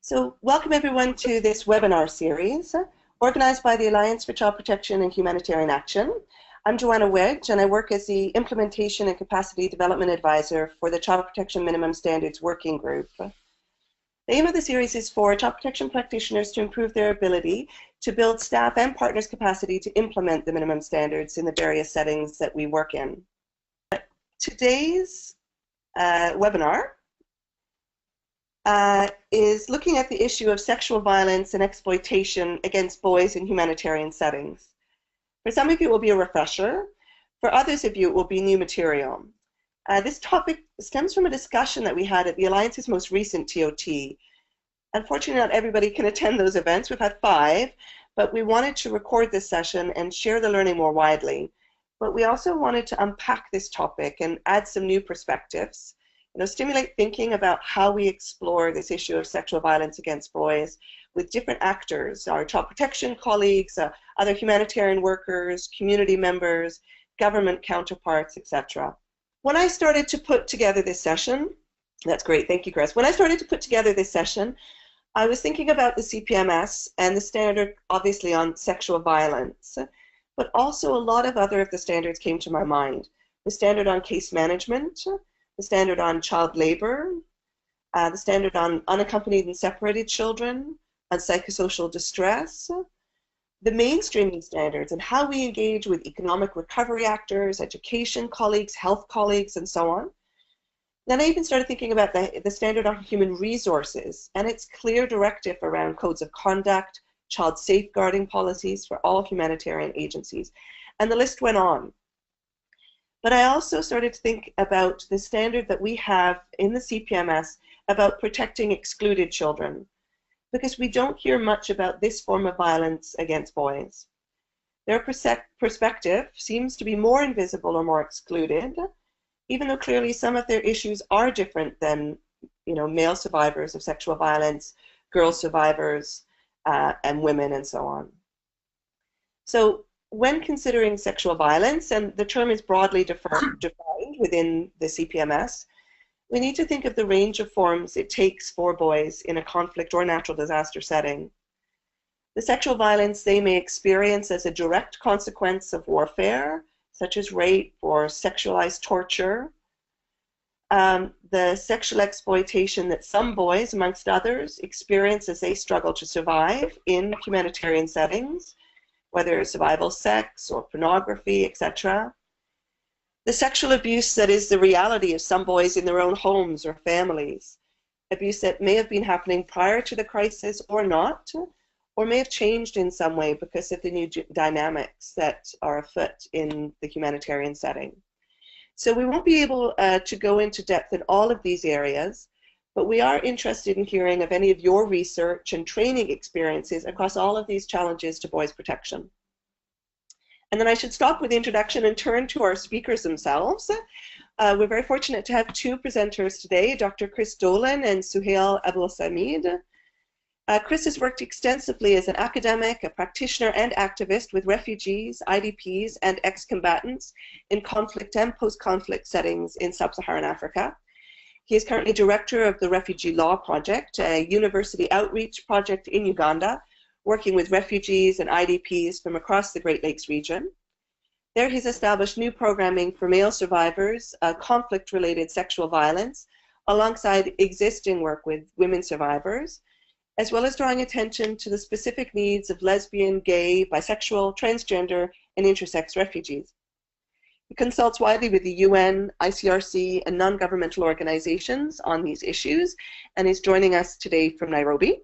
So welcome everyone to this webinar series organized by the Alliance for Child Protection and Humanitarian Action. I'm Joanna Wedge and I work as the Implementation and Capacity Development Advisor for the Child Protection Minimum Standards Working Group. The aim of the series is for child protection practitioners to improve their ability to build staff and partners' capacity to implement the minimum standards in the various settings that we work in. Today's webinar is looking at the issue of sexual violence and exploitation against boys in humanitarian settings. For some of you it will be a refresher, for others of you it will be new material. This topic stems from a discussion that we had at the Alliance's most recent TOT. Unfortunately, not everybody can attend those events. We've had 5, but we wanted to record this session and share the learning more widely. But we also wanted to unpack this topic and add some new perspectives. Stimulate thinking about how we explore this issue of sexual violence against boys with different actors, our child protection colleagues, other humanitarian workers, community members, government counterparts, etc. When I started to put together this session, that's great, thank you, Chris. When I started to put together this session, I was thinking about the CPMS and the standard, obviously, on sexual violence, but also a lot of the standards came to my mind. The standard on case management, the standard on child labor, the standard on unaccompanied and separated children, on psychosocial distress, the mainstreaming standards and how we engage with economic recovery actors, education colleagues, health colleagues, and so on. Then I even started thinking about the standard on human resources and its clear directive around codes of conduct, child safeguarding policies for all humanitarian agencies. And the list went on. But I also started to think about the standard that we have in the CPMS about protecting excluded children, because we don't hear much about this form of violence against boys. Their perspective seems to be more invisible or more excluded, even though clearly some of their issues are different than male survivors of sexual violence, girl survivors, and women, and so on. So when considering sexual violence, and the term is broadly defined within the CPMS, we need to think of the range of forms it takes for boys in a conflict or natural disaster setting. The sexual violence they may experience as a direct consequence of warfare, such as rape or sexualized torture, the sexual exploitation that some boys, amongst others, experience as they struggle to survive in humanitarian settings, whether it's survival sex or pornography, etc. The sexual abuse that is the reality of some boys in their own homes or families, abuse that may have been happening prior to the crisis or not, or may have changed in some way because of the new dynamics that are afoot in the humanitarian setting. So we won't be able to go into depth in all of these areas, but we are interested in hearing of any of your research and training experiences across all of these challenges to boys' protection. And then I should stop with the introduction and turn to our speakers themselves. We're very fortunate to have 2 presenters today, Dr. Chris Dolan and Suhail Abdulsamid. Chris has worked extensively as an academic, a practitioner, and activist with refugees, IDPs, and ex-combatants in conflict and post-conflict settings in sub-Saharan Africa. He is currently director of the Refugee Law Project, a university outreach project in Uganda, working with refugees and IDPs from across the Great Lakes region. There he's established new programming for male survivors of conflict-related sexual violence, alongside existing work with women survivors, as well as drawing attention to the specific needs of lesbian, gay, bisexual, transgender, and intersex refugees. He consults widely with the UN, ICRC, and non-governmental organizations on these issues, and is joining us today from Nairobi.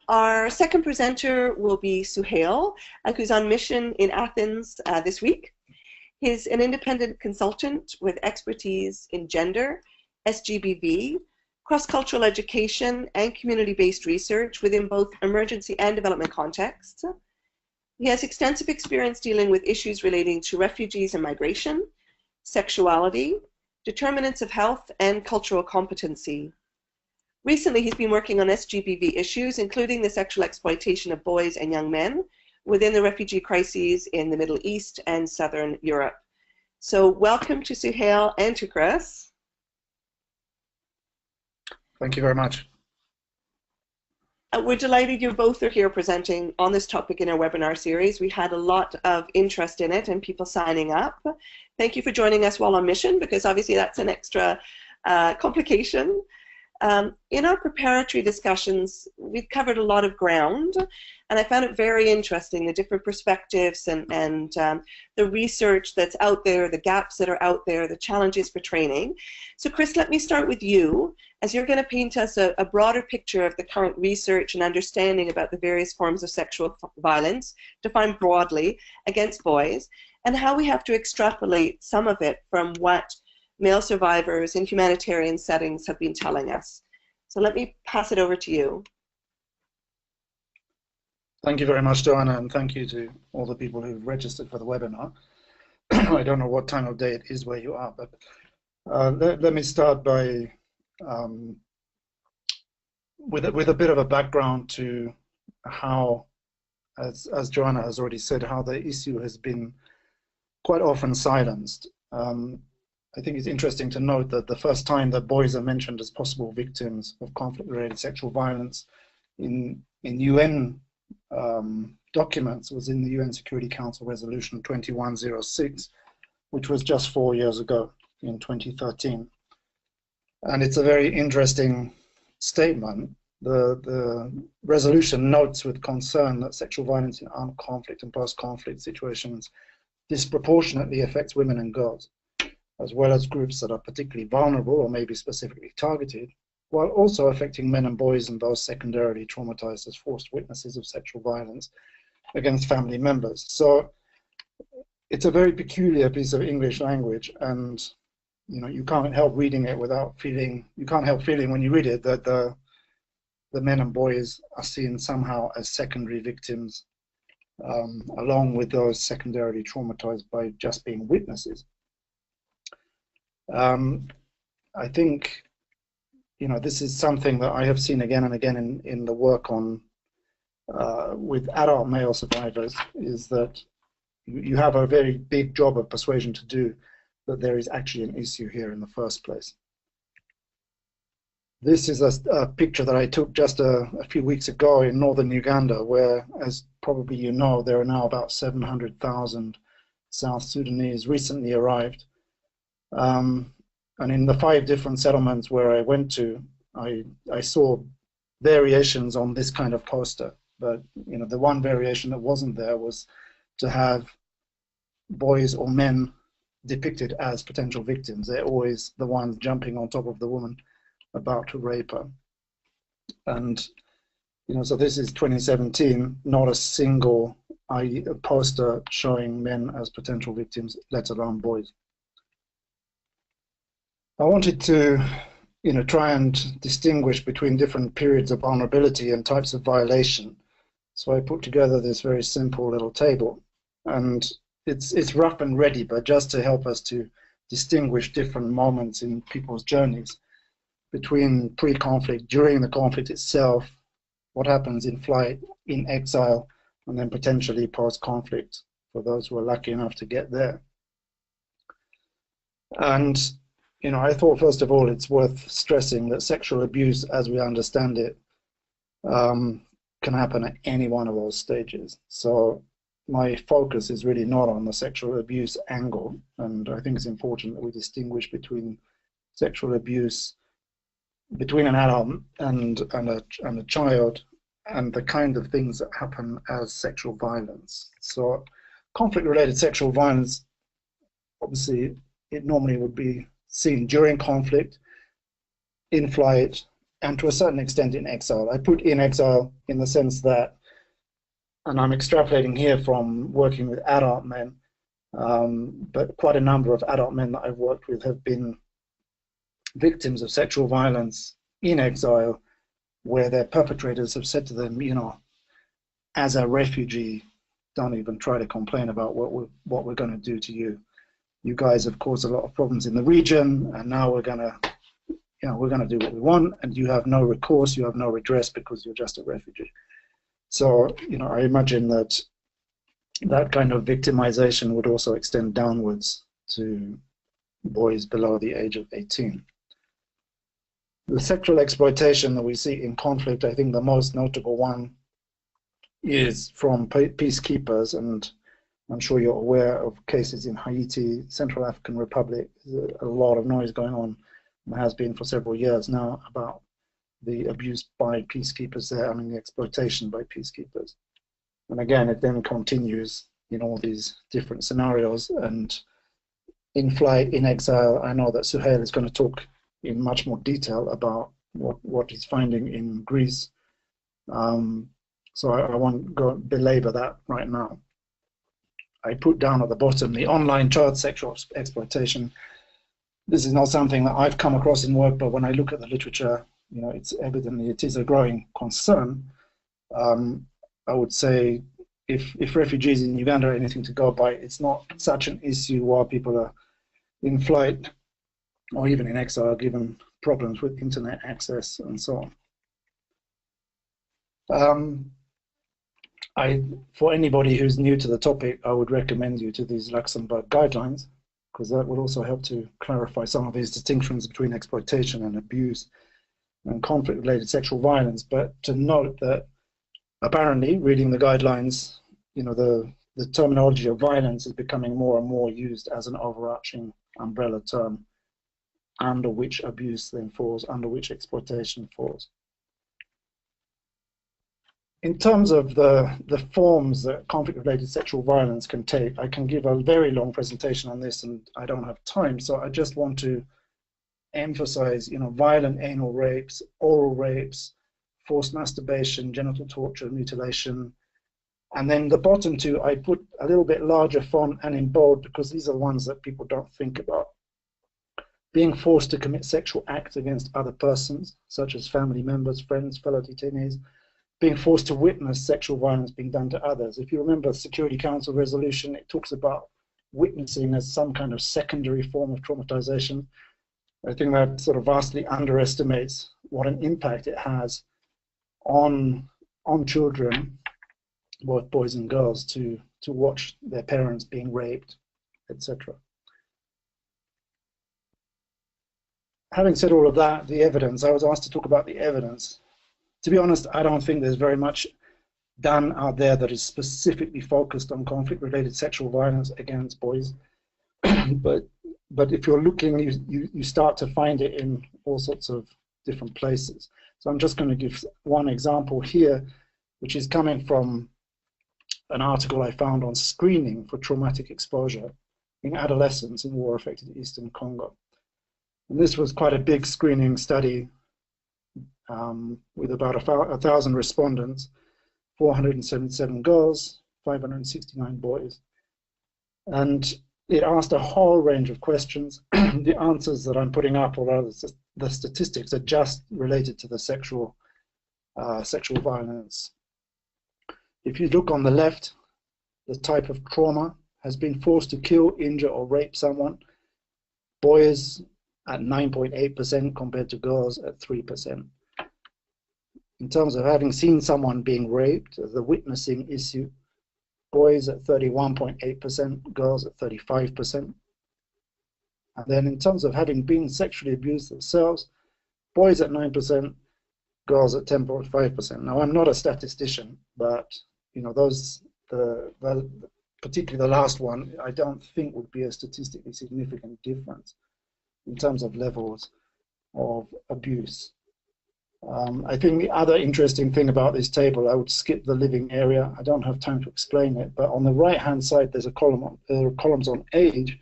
Our second presenter will be Suhail, who's on mission in Athens this week. He's an independent consultant with expertise in gender, SGBV, cross-cultural education, and community-based research within both emergency and development contexts. He has extensive experience dealing with issues relating to refugees and migration, sexuality, determinants of health, and cultural competency. Recently, he's been working on SGBV issues, including the sexual exploitation of boys and young men within the refugee crises in the Middle East and Southern Europe. So welcome to Suhail and to Chris. Thank you very much. We're delighted you both are here presenting on this topic in our webinar series. We had a lot of interest in it and people signing up. Thank you for joining us while on mission, because obviously that's an extra complication. In our preparatory discussions, we've covered a lot of ground, and I found it very interesting, the different perspectives and the research that's out there, the gaps that are out there, the challenges for training. So Chris, let me start with you, as you're going to paint us a broader picture of the current research and understanding about the various forms of sexual violence, defined broadly, against boys, and how we have to extrapolate some of it from what male survivors in humanitarian settings have been telling us. So let me pass it over to you. Thank you very much, Joanna, and thank you to all the people who've registered for the webinar. I don't know what time of day it is where you are, but let me start by with a bit of a background to how, as Joanna has already said, how the issue has been quite often silenced. I think it's interesting to note that the first time that boys are mentioned as possible victims of conflict-related sexual violence in UN documents was in the UN Security Council Resolution 2106, which was just 4 years ago in 2013. And it's a very interesting statement. The resolution notes with concern that sexual violence in armed conflict and post-conflict situations disproportionately affects women and girls, as well as groups that are particularly vulnerable or maybe specifically targeted, while also affecting men and boys and those secondarily traumatized as forced witnesses of sexual violence against family members. So it's a very peculiar piece of English language, and you can't help reading it without feeling, you can't help feeling when you read it that the men and boys are seen somehow as secondary victims, along with those secondarily traumatized by just being witnesses. I think this is something that I have seen again and again in the work on with adult male survivors, is that you have a very big job of persuasion to do that there is actually an issue here in the first place. This is a picture that I took just a few weeks ago in northern Uganda, where, as probably you know, there are now about 700,000 South Sudanese recently arrived. And in the 5 different settlements where I went to, I saw variations on this kind of poster. But the one variation that wasn't there was to have boys or men depicted as potential victims. They're always the ones jumping on top of the woman about to rape her. And so this is 2017, not a single poster showing men as potential victims, let alone boys. I wanted to try and distinguish between different periods of vulnerability and types of violation. So I put together this very simple little table, and it's rough and ready, but just to help us to distinguish different moments in people's journeys between pre-conflict, during the conflict itself, what happens in flight, in exile, and then potentially post-conflict for those who are lucky enough to get there. And I thought, first of all, it's worth stressing that sexual abuse, as we understand it, can happen at any one of those stages. So my focus is really not on the sexual abuse angle, and I think it's important that we distinguish between sexual abuse between an adult and a child, and the kind of things that happen as sexual violence. So conflict-related sexual violence, obviously, it normally would be seen during conflict, in flight, and to a certain extent in exile. I put in exile in the sense that, and I'm extrapolating here from working with adult men, but quite a number of adult men that I've worked with have been victims of sexual violence in exile, where their perpetrators have said to them, as a refugee, don't even try to complain about what we're going to do to you. You guys have caused a lot of problems in the region, and now we're going to do what we want, and you have no recourse, you have no redress because you're just a refugee. So, I imagine that that kind of victimization would also extend downwards to boys below the age of 18. The sexual exploitation that we see in conflict, I think the most notable one is from peacekeepers, and I'm sure you're aware of cases in Haiti, Central African Republic. There's a lot of noise going on, and has been for several years now, about the abuse by peacekeepers there, I mean the exploitation by peacekeepers. And again, it then continues in all these different scenarios. And in Flight, in Exile, I know that Suhail is going to talk in much more detail about what he's finding in Greece. So I won't go belabor that right now. I put down at the bottom the online child sexual exploitation. This is not something that I've come across in work, but when I look at the literature, you know, it's evidently it is a growing concern. I would say if refugees in Uganda are anything to go by, it's not such an issue while people are in flight or even in exile, given problems with internet access and so on. For anybody who's new to the topic, I would recommend you to these Luxembourg guidelines, because that would also help to clarify some of these distinctions between exploitation and abuse and conflict-related sexual violence. But to note that apparently, reading the guidelines, you know, the terminology of violence is becoming more and more used as an overarching umbrella term under which abuse then falls, under which exploitation falls. In terms of the forms that conflict-related sexual violence can take, I can give a very long presentation on this, and I don't have time, so I just want to emphasize, you know, violent anal rapes, oral rapes, forced masturbation, genital torture, mutilation. And then the bottom two, I put a little bit larger font and in bold, because these are ones that people don't think about. Being forced to commit sexual acts against other persons, such as family members, friends, fellow detainees. Being forced to witness sexual violence being done to others. If you remember the Security Council resolution, it talks about witnessing as some kind of secondary form of traumatization. I think that sort of vastly underestimates what an impact it has on children, both boys and girls, to watch their parents being raped, etc. Having said all of that, the evidence, I was asked to talk about the evidence. To be honest, I don't think there's very much done out there that is specifically focused on conflict-related sexual violence against boys. but if you're looking, you start to find it in all sorts of different places. So I'm just going to give one example here, which is coming from an article I found on screening for traumatic exposure in adolescents in war-affected Eastern Congo. And this was quite a big screening study with about 1,000 respondents, 477 girls, 569 boys. And it asked a whole range of questions. The answers that I'm putting up, or rather the statistics, are just related to the sexual violence. If you look on the left, the type of trauma has been forced to kill, injure, or rape someone. Boys at 9.8% compared to girls at 3%. In terms of having seen someone being raped, the witnessing issue, boys at 31.8%, girls at 35%. And then in terms of having been sexually abused themselves, boys at 9%, girls at 10.5%. Now, I'm not a statistician, but you know, particularly the last one, I don't think would be a statistically significant difference in terms of levels of abuse. I think the other interesting thing about this table, I would skip the living area. I don't have time to explain it, but on the right-hand side, there's a column. There are columns on age.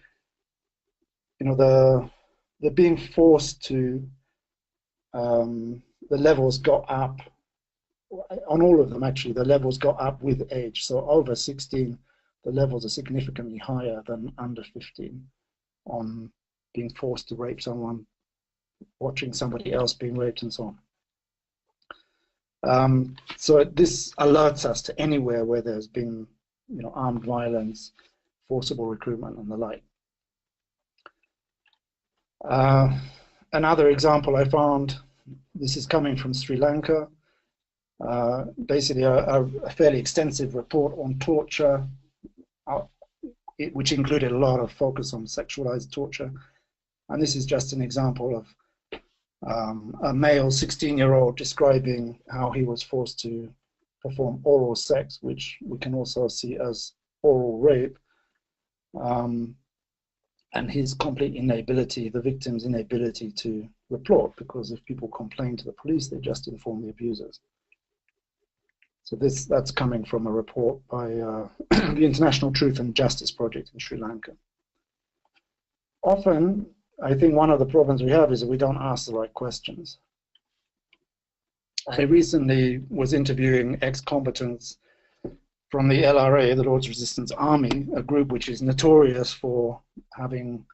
You know, the being forced to, the levels got up on all of them. Actually, the levels got up with age. So over 16, the levels are significantly higher than under 15 on being forced to rape someone, watching somebody else being raped, and so on. So this alerts us to anywhere where there's been, you know, armed violence, forcible recruitment, and the like. Another example I found, this is coming from Sri Lanka, basically a fairly extensive report on torture, which included a lot of focus on sexualized torture. And this is just an example of a male 16-year-old describing how he was forced to perform oral sex, which we can also see as oral rape, and his complete inability, the victim's inability to report, because if people complain to the police, they just inform the abusers. So that's coming from a report by the International Truth and Justice Project in Sri Lanka. Often, I think one of the problems we have is that we don't ask the right questions. I recently was interviewing ex-combatants from the LRA, the Lord's Resistance Army, a group which is notorious for having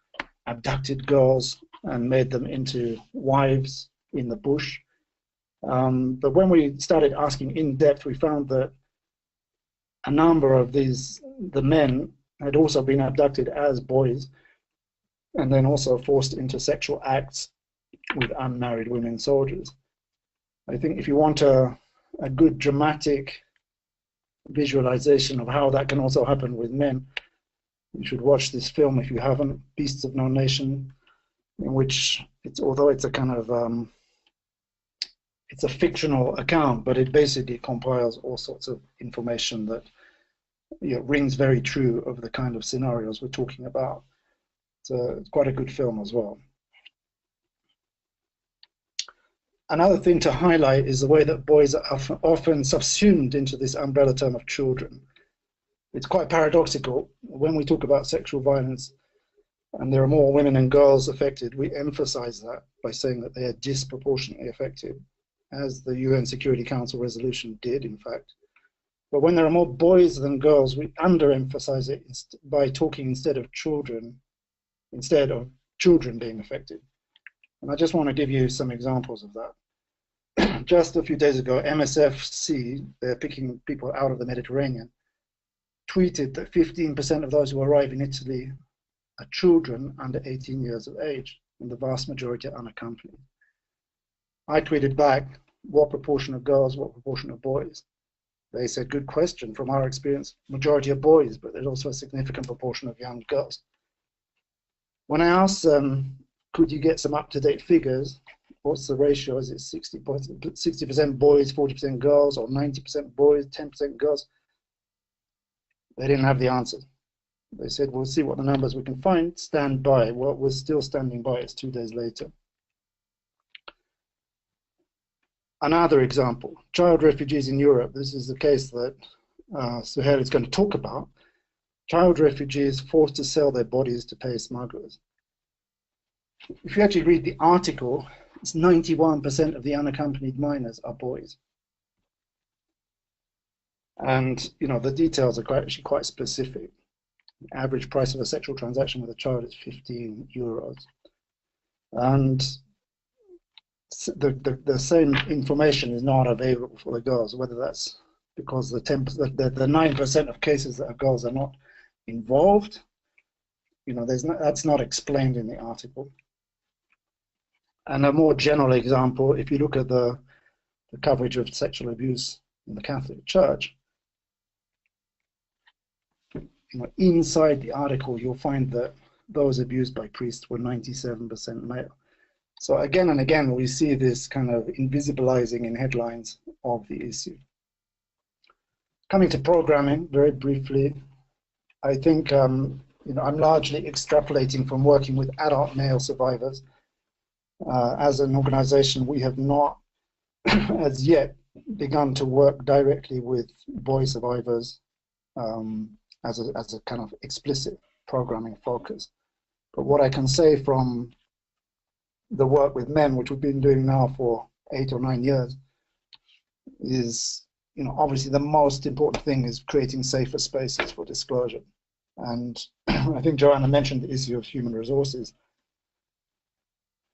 abducted girls and made them into wives in the bush. But when we started asking in depth, we found that a number of the men had also been abducted as boys and then also forced into sexual acts with unmarried women soldiers. I think if you want a good dramatic visualization of how that can also happen with men, you should watch this film if you haven't, Beasts of No Nation, in which although it's a kind of it's a fictional account, but it basically compiles all sorts of information that rings very true of the kind of scenarios we're talking about. So it's quite a good film as well. Another thing to highlight is the way that boys are often subsumed into this umbrella term of children. It's quite paradoxical. When we talk about sexual violence and there are more women and girls affected, we emphasize that by saying that they are disproportionately affected, as the UN Security Council resolution did, in fact. But when there are more boys than girls, we underemphasize it by talking instead of children being affected. And I just want to give you some examples of that. Just a few days ago, MSFC, they're picking people out of the Mediterranean, tweeted that 15% of those who arrive in Italy are children under 18 years of age, and the vast majority are unaccompanied. I tweeted back, what proportion of girls, what proportion of boys? They said, good question. From our experience, majority of boys, but there's also a significant proportion of young girls. When I asked them, could you get some up-to-date figures? What's the ratio? Is it 60% boys, 40% girls, or 90% boys, 10% girls? They didn't have the answers. They said, we'll see what the numbers we can find, stand by. Well, we're still standing by. It's 2 days later. Another example, child refugees in Europe. This is the case that Suhail is going to talk about. Child refugees forced to sell their bodies to pay smugglers. If you actually read the article, it's 91% of the unaccompanied minors are boys. And the details are actually quite specific. The average price of a sexual transaction with a child is 15 euros. And the same information is not available for the girls, whether that's because the 9% of cases that are girls are not involved. That's not explained in the article. And a more general example, if you look at the coverage of sexual abuse in the Catholic Church, inside the article, you'll find that those abused by priests were 97% male. So again and again, we see this kind of invisibilizing in headlines of the issue. Coming to programming, very briefly, I think I'm largely extrapolating from working with adult male survivors. As an organization, we have not as yet begun to work directly with boy survivors as a kind of explicit programming focus. But what I can say from the work with men, which we've been doing now for 8 or 9 years, is obviously the most important thing is creating safer spaces for disclosure. And I think Joanna mentioned the issue of human resources.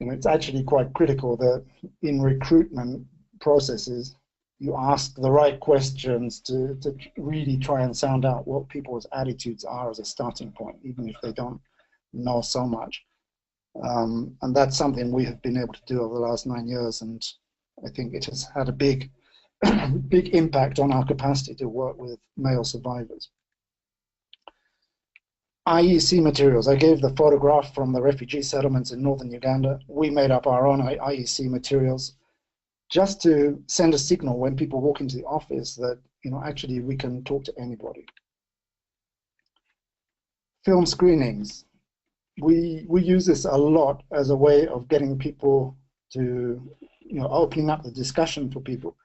It's actually quite critical that in recruitment processes, you ask the right questions to really try and sound out what people's attitudes are as a starting point, even if they don't know so much. And that's something we have been able to do over the last 9 years, and I think it has had a big impact on our capacity to work with male survivors. IEC materials. I gave the photograph from the refugee settlements in northern Uganda. We made up our own IEC materials just to send a signal when people walk into the office that, you know, actually we can talk to anybody. Film screenings. We use this a lot as a way of getting people to, you know, opening up the discussion for people.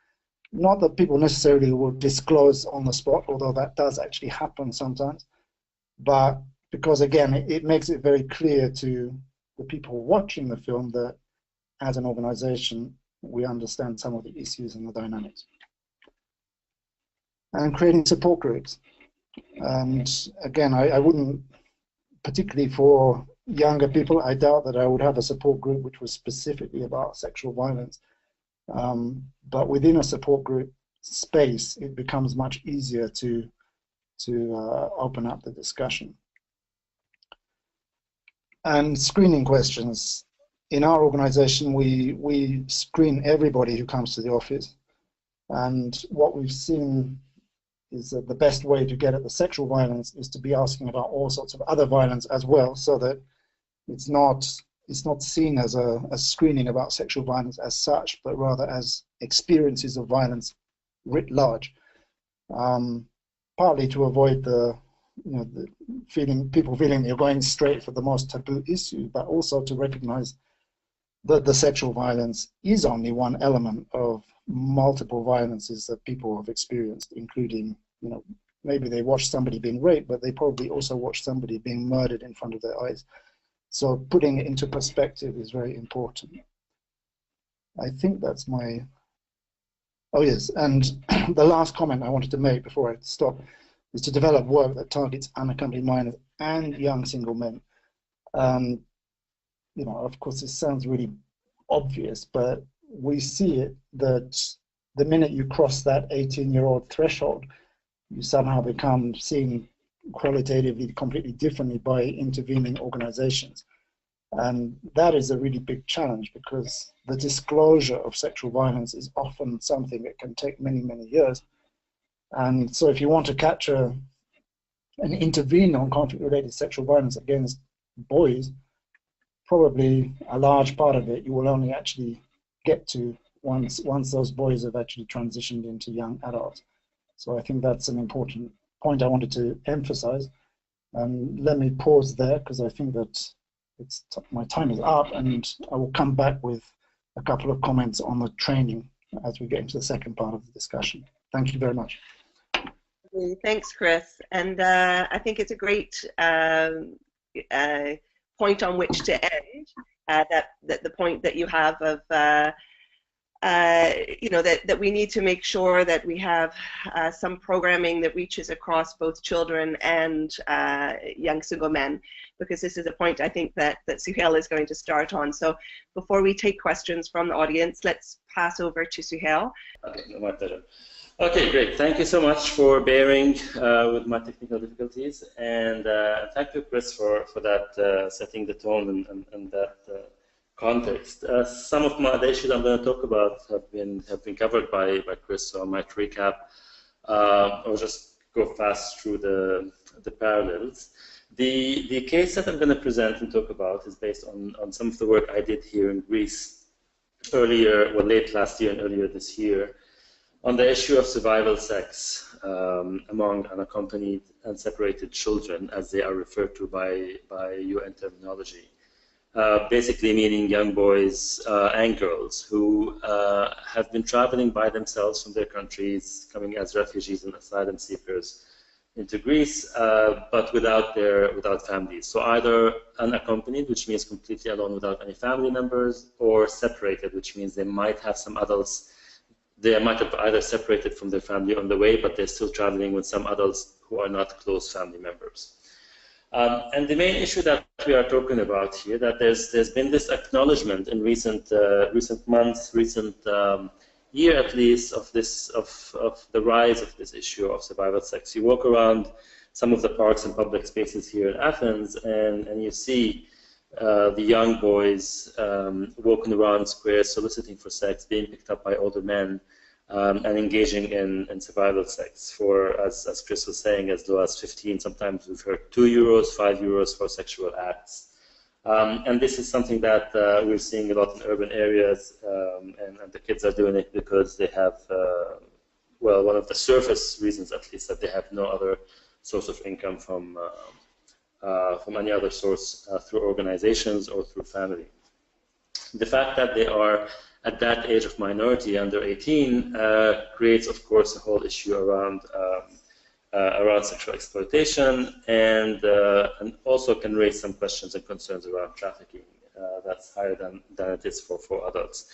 Not that people necessarily will disclose on the spot, although that does actually happen sometimes, but because again, it makes it very clear to the people watching the film that as an organization, we understand some of the issues and the dynamics. And creating support groups. And again, I wouldn't, particularly for younger people, I doubt that I would have a support group which was specifically about sexual violence. But within a support group space, it becomes much easier to open up the discussion. And screening questions. In our organization, we screen everybody who comes to the office. And what we've seen is that the best way to get at the sexual violence is to be asking about all sorts of other violence as well, so that it's not seen as a screening about sexual violence as such, but rather as experiences of violence writ large. Partly to avoid people feeling you're going straight for the most taboo issue, but also to recognize that the sexual violence is only one element of multiple violences that people have experienced, including, you know, maybe they watched somebody being raped, but they probably also watched somebody being murdered in front of their eyes. So putting it into perspective is very important. I think that's my, oh yes, and the last comment I wanted to make before I stop is to develop work that targets unaccompanied minors and young single men. You know, of course, this sounds really obvious, but we see it that the minute you cross that 18-year-old threshold, you somehow become seen qualitatively completely differently by intervening organizations. And that is a really big challenge, because the disclosure of sexual violence is often something that can take many, many years. And so if you want to capture and intervene on conflict-related sexual violence against boys, probably a large part of it you will only actually get to once those boys have actually transitioned into young adults. So I think that's an important point I wanted to emphasize. Let me pause there, because I think that my time is up, and I will come back with a couple of comments on the training as we get into the second part of the discussion. Thank you very much. Thanks, Chris. And I think it's a great point on which to end, that the point that you have of you know, that we need to make sure that we have some programming that reaches across both children and young single men, because this is a point I think that Suhail is going to start on. So before we take questions from the audience, let's pass over to Suhail. Okay, my pleasure. Okay, great. Thank you so much for bearing with my technical difficulties, and thank you, Chris, for that setting the tone and that context. Some of the issues I'm going to talk about have been covered by Chris, so I might recap or just go fast through the parallels. The case that I'm going to present and talk about is based on some of the work I did here in Greece earlier, well, late last year and earlier this year, on the issue of survival sex among unaccompanied and separated children, as they are referred to by UN terminology. Basically meaning young boys and girls who have been traveling by themselves from their countries, coming as refugees and asylum seekers into Greece, but without families. So either unaccompanied, which means completely alone without any family members, or separated, which means they might have some adults. They might have either separated from their family on the way, but they're still traveling with some adults who are not close family members. And the main issue that we are talking about here, that there's been this acknowledgement in recent months, recent year at least, of the rise of this issue of survival sex. You walk around some of the parks and public spaces here in Athens, and you see the young boys walking around squares, soliciting for sex, being picked up by older men, and engaging in survival sex for, as Chris was saying, as low as 15. Sometimes we've heard €2, €5 for sexual acts. And this is something that we're seeing a lot in urban areas, and the kids are doing it because they have, well, one of the surface reasons at least, that they have no other source of income from any other source through organizations or through family. The fact that they are at that age of minority, under 18, creates, of course, a whole issue around sexual exploitation, and also can raise some questions and concerns around trafficking that's higher than it is for adults.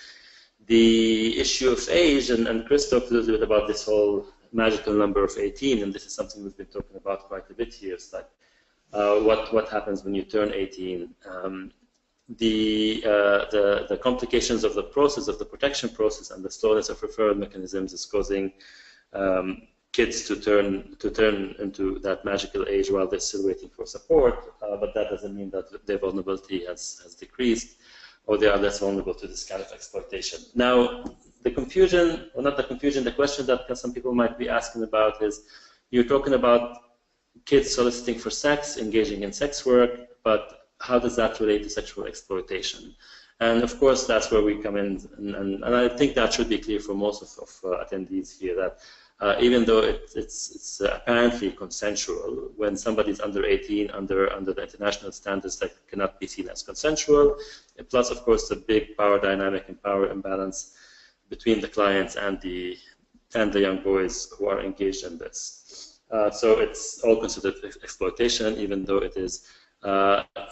The issue of age, and Chris talked a little bit about this whole magical number of 18, and this is something we've been talking about quite a bit here. It's like what happens when you turn 18. The complications of the process, of the protection process, and the slowness of referral mechanisms is causing kids to turn into that magical age while they're still waiting for support, but that doesn't mean that their vulnerability has decreased, or they are less vulnerable to this kind of exploitation. Now, the confusion, or not the confusion, the question that some people might be asking about is, you're talking about kids soliciting for sex, engaging in sex work, but how does that relate to sexual exploitation? And of course, that's where we come in, and I think that should be clear for most of attendees here, that even though it's apparently consensual, when somebody's under 18, under the international standards, that cannot be seen as consensual. And plus, of course, the big power dynamic and power imbalance between the clients and the young boys who are engaged in this. So it's all considered exploitation, even though it is,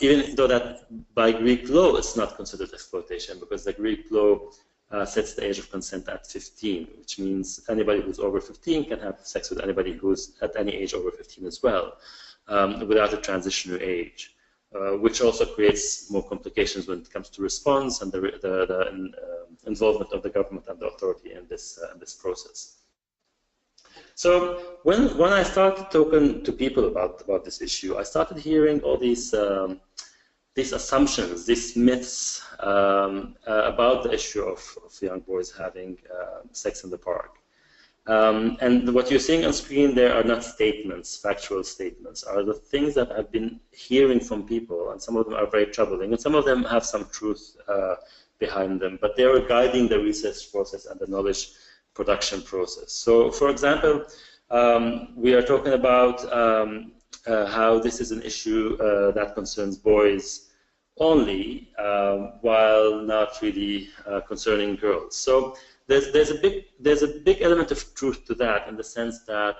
even though that by Greek law it's not considered exploitation, because the Greek law sets the age of consent at 15, which means anybody who's over 15 can have sex with anybody who's at any age over 15 as well, without a transitional age, which also creates more complications when it comes to response and the involvement of the government and the authority in this process. So when I started talking to people about this issue, I started hearing all these assumptions, these myths about the issue of young boys having sex in the park. And what you're seeing on screen there are not statements, factual statements, are the things that I've been hearing from people, and some of them are very troubling, and some of them have some truth behind them, but they are guiding the research process and the knowledge production process. So, for example, we are talking about how this is an issue that concerns boys only, while not really concerning girls. So there's a big element of truth to that, in the sense that,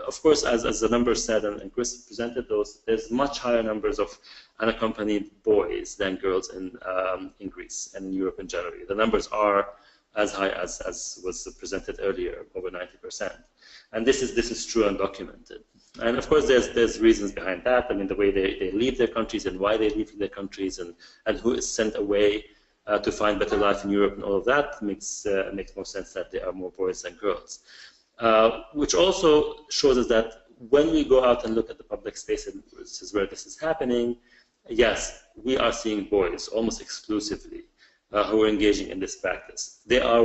of course, as the numbers said, and Chris presented those, there's much higher numbers of unaccompanied boys than girls in Greece and in Europe in general. The numbers are as high as was presented earlier, over 90%, and this is true and documented. And of course, there's reasons behind that. I mean, the way they leave their countries and why they leave their countries, and who is sent away to find better life in Europe, and all of that makes more sense that there are more boys than girls. Which also shows us that when we go out and look at the public spaces where this is happening, yes, we are seeing boys almost exclusively who are engaging in this practice. There are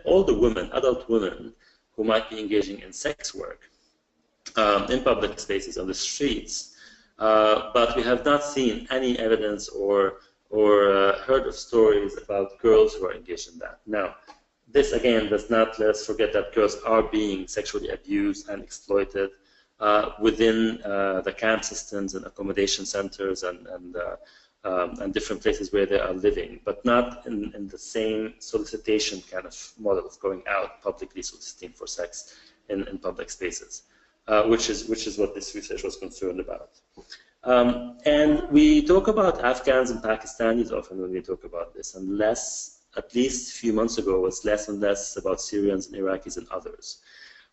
older women, adult women, who might be engaging in sex work in public spaces on the streets, but we have not seen any evidence or heard of stories about girls who are engaged in that. Now, this again does not let us forget that girls are being sexually abused and exploited within the camp systems and accommodation centers and different places where they are living, but not in the same solicitation kind of model of going out publicly soliciting for sex in public spaces, which is what this research was concerned about. And we talk about Afghans and Pakistanis often when we talk about this, and less, at least a few months ago, was less and less about Syrians and Iraqis and others.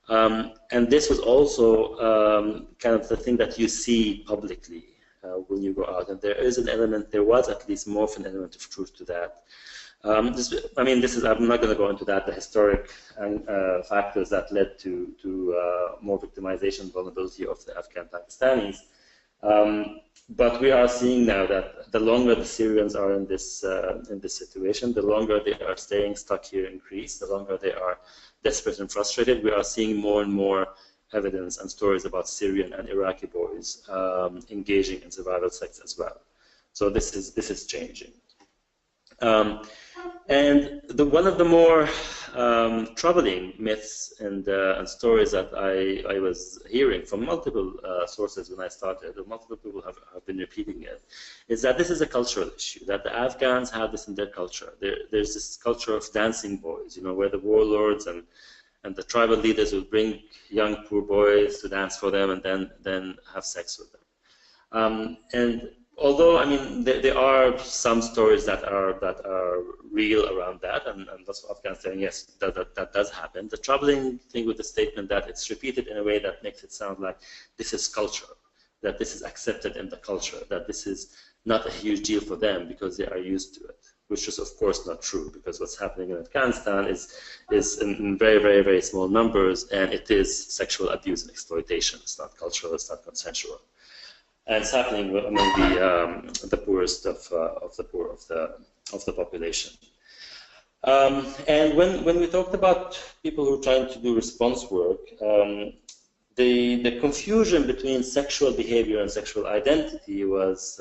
And this was also kind of the thing that you see publicly when you go out, and there is an element, there was at least more of an element of truth to that. I'm not going to go into that, the historic factors that led to more victimization, vulnerability of the Afghan Pakistanis. But we are seeing now that the longer the Syrians are in this situation, the longer they are staying stuck here in Greece, the longer they are desperate and frustrated. We are seeing more and more evidence and stories about Syrian and Iraqi boys engaging in survival sex as well. So this is changing. And one of the more troubling myths and stories that I was hearing from multiple sources when I started, and multiple people have been repeating it, is that this is a cultural issue, that the Afghans have this in their culture. There's this culture of dancing boys, where the warlords and the tribal leaders will bring young poor boys to dance for them and then have sex with them. And although, I mean, there are some stories that are real around that, and lots of Afghans saying, yes, that does happen. The troubling thing with the statement that it's repeated in a way that makes it sound like this is culture, that this is accepted in the culture, that this is not a huge deal for them because they are used to it, which is, of course, not true, because what's happening in Afghanistan is in very, very, very small numbers, and it is sexual abuse and exploitation. It's not cultural, it's not consensual. And it's happening among the poorest of the population. And when we talked about people who are trying to do response work, the confusion between sexual behavior and sexual identity was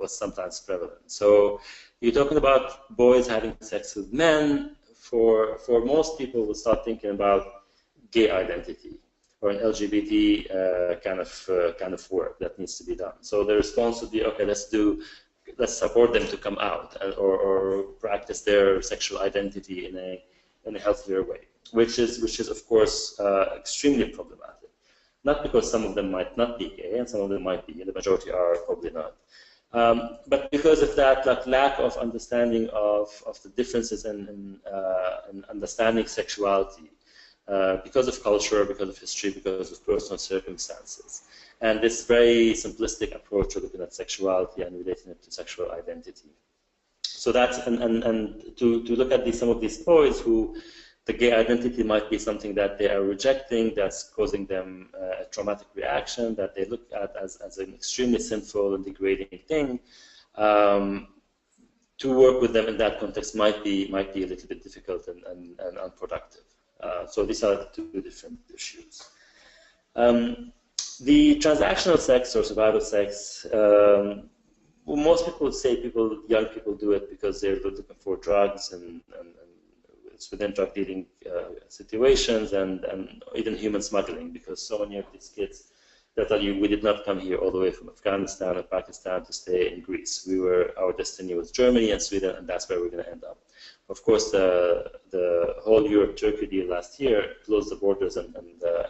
sometimes prevalent. So you're talking about boys having sex with men. For most people, will start thinking about gay identity or an LGBT kind of work that needs to be done. So the response would be, okay, let's support them to come out or practice their sexual identity in a healthier way, which is of course extremely problematic. Not because some of them might not be gay and some of them might be, and the majority are probably not. But because of that lack of understanding of the differences in understanding sexuality, because of culture, because of history, because of personal circumstances. And this very simplistic approach to looking at sexuality and relating it to sexual identity. So that's, and to look at some of these boys who the gay identity might be something that they are rejecting, that's causing them a traumatic reaction, that they look at as an extremely sinful and degrading thing. To work with them in that context might be a little bit difficult and unproductive. So these are the two different issues. The transactional sex or survival sex, well, most people would say young people do it because they're looking for drugs and it's within drug dealing situations and even human smuggling, because so many of these kids, they'll tell you, we did not come here all the way from Afghanistan or Pakistan to stay in Greece. Our destiny was Germany and Sweden, and that's where we're going to end up. Of course, the whole Europe-Turkey deal last year closed the borders and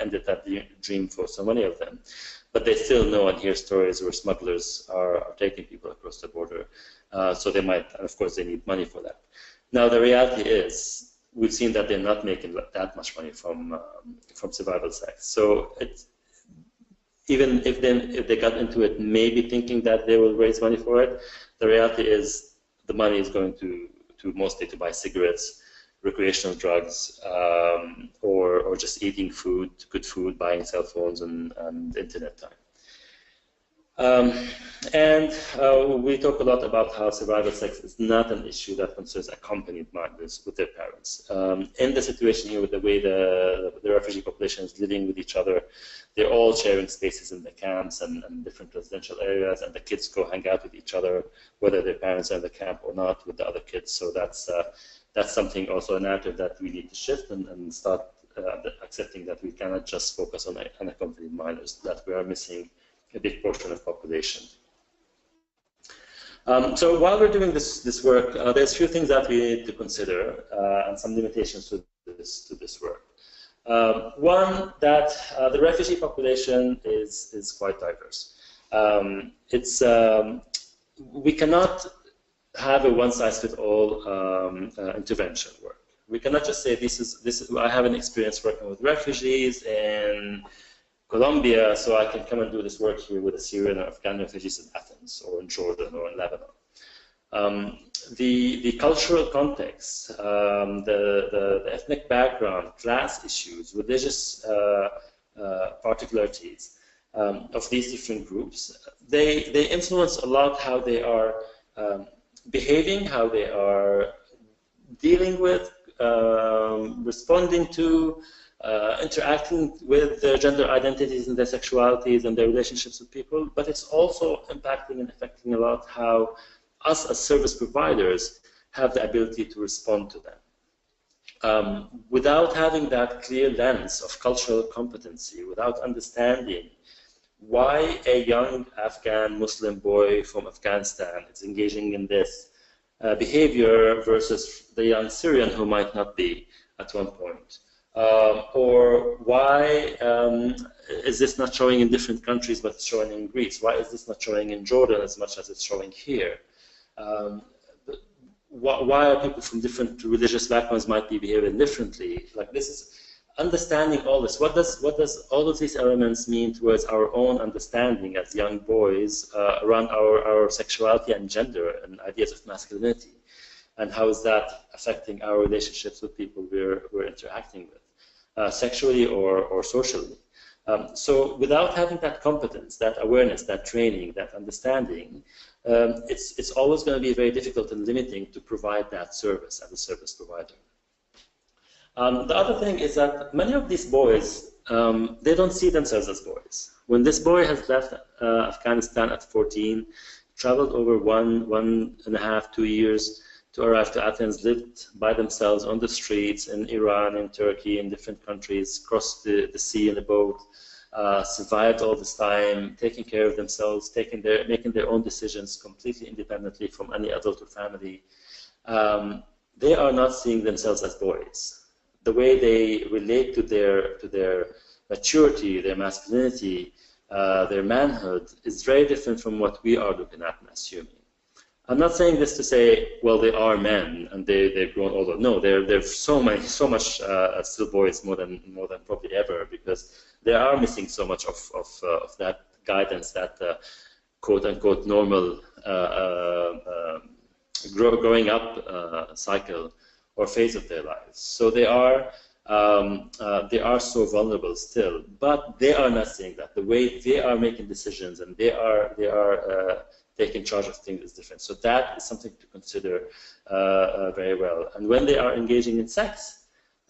ended that dream for so many of them. But they still know and hear stories where smugglers are taking people across the border. So they might, and of course, they need money for that. Now, the reality is, we've seen that they're not making that much money from survival sex. So even if they got into it, maybe thinking that they will raise money for it, the reality is the money is going to mostly to buy cigarettes, recreational drugs, or just eating food, good food, buying cell phones and internet time. We talk a lot about how survival sex is not an issue that concerns accompanied minors with their parents. In the situation here, with the way the refugee population is living with each other, they're all sharing spaces in the camps and different residential areas, and the kids go hang out with each other, whether their parents are in the camp or not, with the other kids. So that's something, also a narrative that we need to shift and start accepting that we cannot just focus on unaccompanied minors, that we are missing a big portion of population. So while we're doing this work, there's a few things that we need to consider and some limitations to this work. One, that the refugee population is quite diverse. We cannot have a one-size-fits-all intervention work. We cannot just say I have an experience working with refugees in Colombia, so I can come and do this work here with the Syrian or Afghan refugees in Athens or in Jordan or in Lebanon. The cultural context, the ethnic background, class issues, religious particularities, of these different groups, they influence a lot how they are behaving, how they are dealing with, responding to, interacting with their gender identities and their sexualities and their relationships with people, but it's also impacting and affecting a lot how us as service providers have the ability to respond to them. Without having that clear lens of cultural competency, without understanding why a young Afghan Muslim boy from Afghanistan is engaging in this behavior versus the young Syrian who might not be at one point. Or why is this not showing in different countries but it's showing in Greece? Why is this not showing in Jordan as much as it's showing here? Why are people from different religious backgrounds might be behaving differently? Like, this is understanding all this. What does all of these elements mean towards our own understanding as young boys around our sexuality and gender and ideas of masculinity? And how is that affecting our relationships with people we're interacting with, sexually or socially? So without having that competence, that awareness, that training, that understanding, it's always going to be very difficult and limiting to provide that service as a service provider. The other thing is that many of these boys, they don't see themselves as boys. When this boy has left Afghanistan at 14, traveled over 1.5, 2 years to arrive to Athens, lived by themselves on the streets in Iran, in Turkey, in different countries, crossed the sea in a boat, survived all this time, taking care of themselves, making their own decisions completely independently from any adult or family. They are not seeing themselves as boys. The way they relate to their maturity, their masculinity, their manhood is very different from what we are looking at and assuming. I'm not saying this to say, well, they are men and they've grown older. No, they're so much still boys more than probably ever, because they are missing so much of that guidance, that quote unquote normal growing up cycle or phase of their lives. So they are so vulnerable still, but they are not seeing that. The way they are making decisions and they are taking charge of things is different. So that is something to consider very well. And when they are engaging in sex,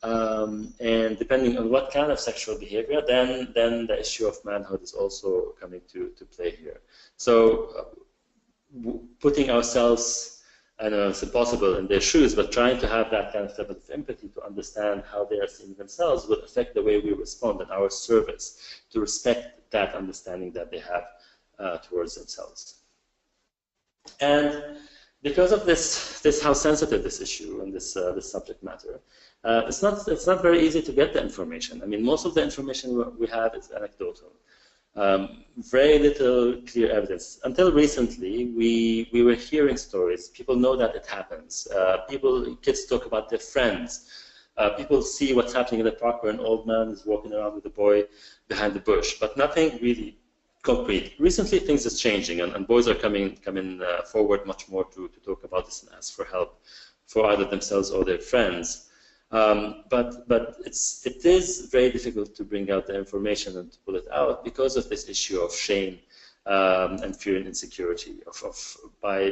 and depending on what kind of sexual behavior, then the issue of manhood is also coming to play here. So putting ourselves, I know it's impossible in their shoes, but trying to have that kind of level of empathy to understand how they are seeing themselves will affect the way we respond in our service, to respect that understanding that they have towards themselves. And because of this how sensitive this issue and this subject matter, it's not very easy to get the information. I mean, most of the information we have is anecdotal. Very little clear evidence. Until recently, we were hearing stories. People know that it happens. Kids talk about their friends. People see what's happening in the park where an old man is walking around with a boy behind the bush, but nothing really concrete. Recently, things is changing, and boys are coming forward much more to talk about this and ask for help for either themselves or their friends. But it is very difficult to bring out the information and to pull it out because of this issue of shame and fear and insecurity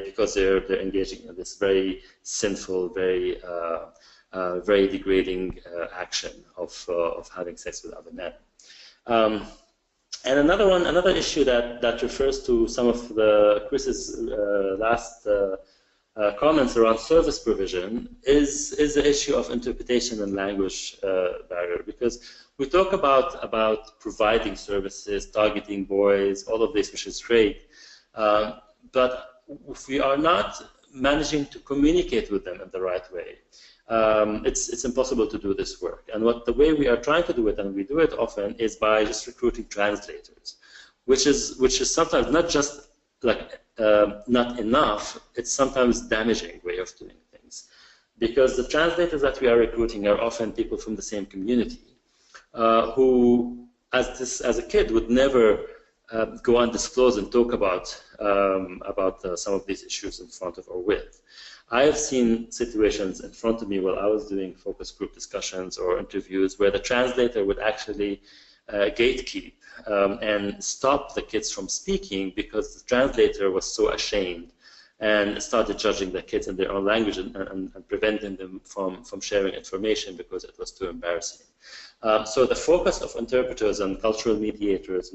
because they're engaging in this very sinful, very degrading action of having sex with other men. And another issue that refers to some of Chris's last comments around service provision is the issue of interpretation and language barrier, because we talk about providing services, targeting boys, all of this, which is great, but if we are not managing to communicate with them in the right way, it's impossible to do this work. And the way we are trying to do it, and we do it often, is by just recruiting translators, which is sometimes not just like not enough. It's sometimes damaging way of doing things, because the translators that we are recruiting are often people from the same community who, as a kid, would never go and disclose and talk about some of these issues in front of or with. I have seen situations in front of me while I was doing focus group discussions or interviews where the translator would actually gatekeep and stop the kids from speaking because the translator was so ashamed and started judging the kids in their own language and preventing them from sharing information because it was too embarrassing. So the focus of interpreters and cultural mediators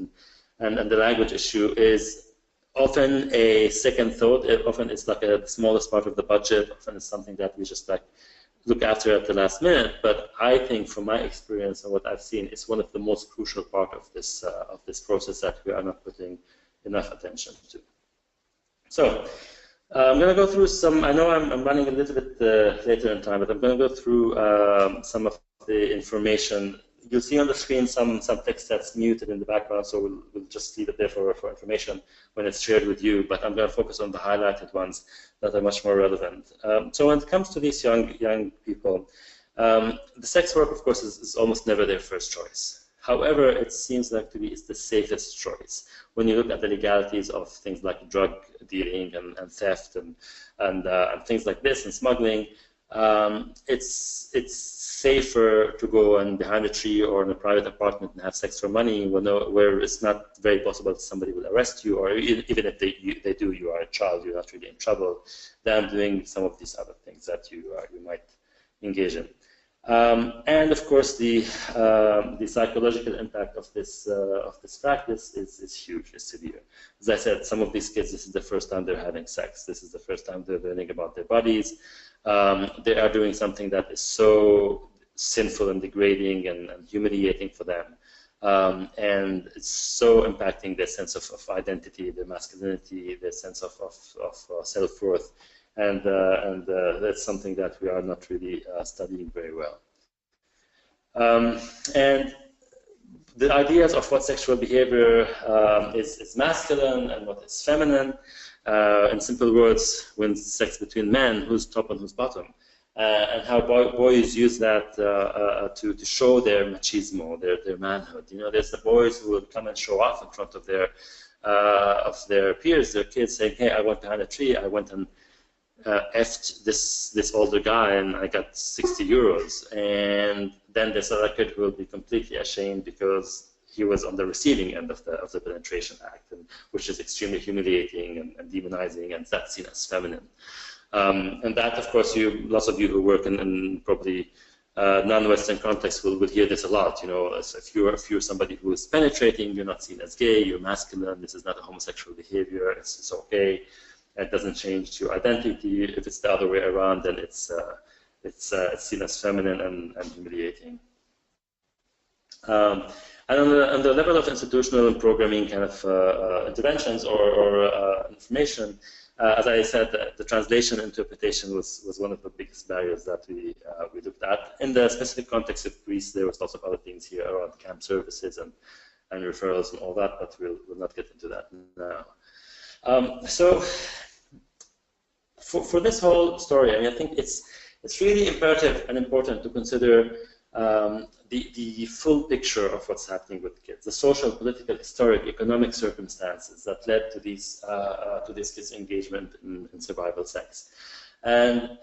and the language issue is often a second thought. Often it's like the smallest part of the budget. Often it's something that we just like look after at the last minute. But I think, from my experience and what I've seen, it's one of the most crucial part of this process that we are not putting enough attention to. So I'm going to go through some. I know I'm running a little bit later in time, but I'm going to go through some of the information. You'll see on the screen some text that's muted in the background, so we'll just leave it there for information when it's shared with you. But I'm going to focus on the highlighted ones that are much more relevant. So when it comes to these young people, the sex work, of course, is almost never their first choice. However, it seems like to be it's the safest choice. When you look at the legalities of things like drug dealing and theft and things like this and smuggling, it's safer to go and behind a tree or in a private apartment and have sex for money where it's not very possible that somebody will arrest you, or even if they do, you are a child, you're not really in trouble, than doing some of these other things that you might engage in. And of course, the psychological impact of this practice is huge, is severe. As I said, some of these kids, this is the first time they're having sex. This is the first time they're learning about their bodies. They are doing something that is so sinful and degrading and humiliating for them. And it's so impacting their sense of identity, their masculinity, their sense of self-worth. And that's something that we are not really studying very well. And the ideas of what sexual behavior is masculine and what is feminine, in simple words, when sex between men, who's top and who's bottom, and how boys use that to show their machismo, their manhood. You know, there's the boys who will come and show off in front of their peers, their kids, saying, "Hey, I went behind a tree, I went and effed this older guy and I got 60 euros. And then there's a kid who will be completely ashamed because he was on the receiving end of the penetration act, which is extremely humiliating and demonizing, and that's seen as feminine. And that, of course, lots of you who work in probably non-Western contexts will hear this a lot. You know, if you're somebody who is penetrating, you're not seen as gay, you're masculine, this is not a homosexual behavior, it's okay. It doesn't change your identity. If it's the other way around, then it's seen as feminine and humiliating. And on the level of institutional and programming kind of interventions or information, as I said, the translation interpretation was one of the biggest barriers that we looked at. In the specific context of Greece, there was lots of other things here around camp services and referrals and all that, but we'll not get into that now. So for this whole story, I mean, I think it's really imperative and important to consider the full picture of what's happening with kids, the social, political, historic, economic circumstances that led to these kids' engagement in survival sex, and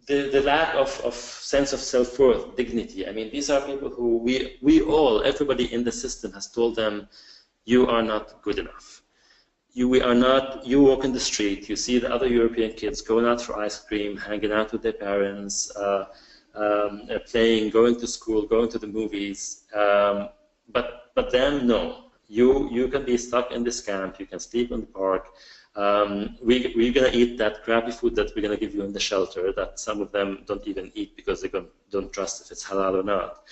the lack of sense of self-worth, dignity. I mean, these are people who everybody in the system has told them, you are not good enough. You walk in the street, you see the other European kids going out for ice cream, hanging out with their parents, playing, going to school, going to the movies. But then, no. You can be stuck in this camp, you can sleep in the park. We're going to eat that crappy food that we're going to give you in the shelter that some of them don't even eat because they don't trust if it's halal or not.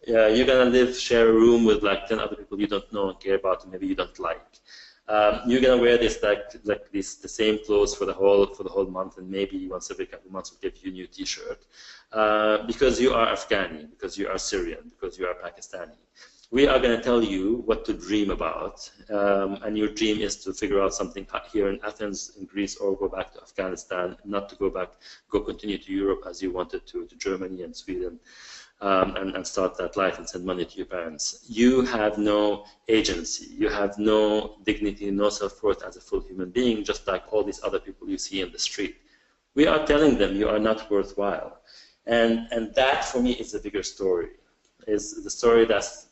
You're going to share a room with like 10 other people you don't know and care about and maybe you don't like. You're going to wear this the same clothes for the whole month, and maybe once every couple of months we'll give you a new T-shirt because you are Afghani, because you are Syrian, because you are Pakistani. We are going to tell you what to dream about, and your dream is to figure out something here in Athens, in Greece, or go back to Afghanistan, not to go continue to Europe as you wanted to Germany and Sweden, and start that life and send money to your parents. You have no agency, you have no dignity, no self-worth as a full human being, just like all these other people you see in the street. We are telling them you are not worthwhile, and that for me is a bigger story. is the story that's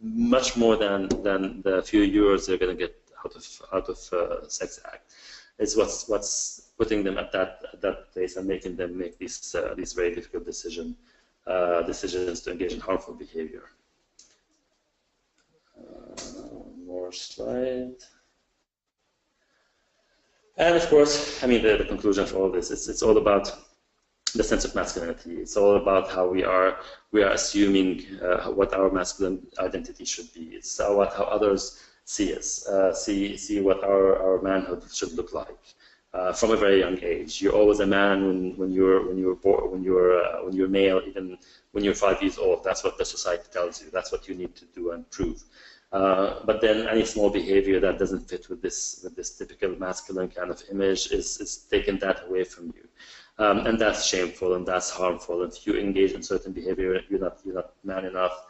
much more than the few euros they're going to get out of sex act. It's what's putting them at that place and making them make these very difficult decisions to engage in harmful behavior. More slide. And of course, I mean, the conclusion of all this, it's all about the sense of masculinity. It's all about how we are assuming what our masculine identity should be. It's about how others see us, see what our manhood should look like from a very young age. You're always a man when you're male, even when you're 5 years old. That's what the society tells you. That's what you need to do and prove. But then any small behavior that doesn't fit with this typical masculine kind of image is taking that away from you. And that's shameful and that's harmful. And if you engage in certain behavior, you're not man enough.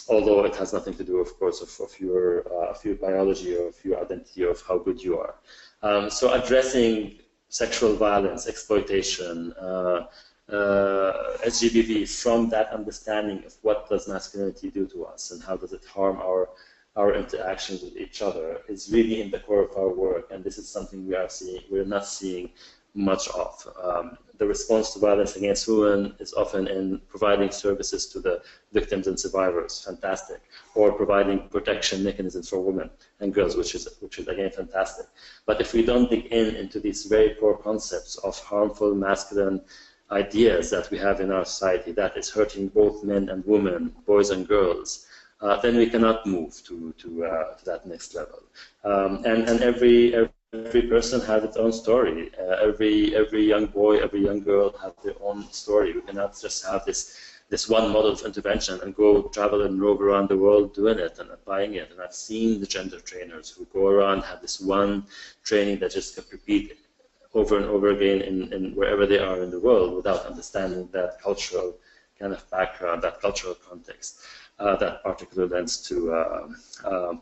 Although it has nothing to do, of course, of your biology or of your identity or of how good you are. So addressing sexual violence, exploitation, SGBV from that understanding of what does masculinity do to us and how does it harm our interactions with each other is really in the core of our work, and this is something we're not seeing much of. The response to violence against women is often in providing services to the victims and survivors, fantastic, or providing protection mechanisms for women and girls, which is again fantastic. But if we don't dig into these very core concepts of harmful masculine ideas that we have in our society that is hurting both men and women, boys and girls, then we cannot move to that next level. And every person has its own story. Every young boy, every young girl has their own story. We cannot just have this one model of intervention and go travel and rove around the world doing it and applying it. And I've seen the gender trainers who go around, have this one training that just kept repeating over and over again in wherever they are in the world without understanding that cultural kind of background, that cultural context, that particular lens to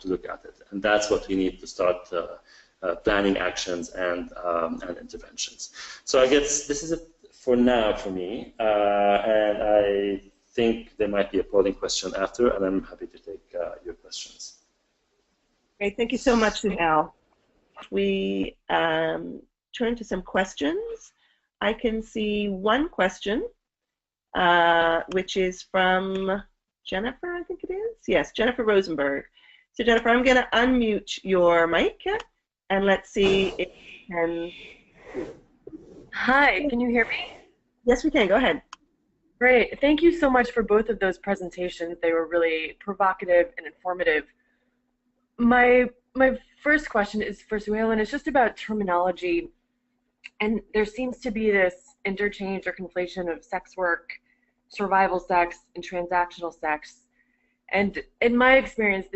look at it. And that's what we need to start planning actions and interventions. So I guess this is it for now for me, and I think there might be a polling question after, and I'm happy to take your questions. Great, thank you so much, Sunil. We turn to some questions. I can see one question, which is from Jennifer, I think it is. Yes, Jennifer Rosenberg. So Jennifer, I'm going to unmute your mic, and let's see if you can. Hi, can you hear me? Yes, we can. Go ahead. Great. Thank you so much for both of those presentations. They were really provocative and informative. My first question is for Suhail, and it's just about terminology. And there seems to be this interchange or conflation of sex work, survival sex, and transactional sex. And in my experience,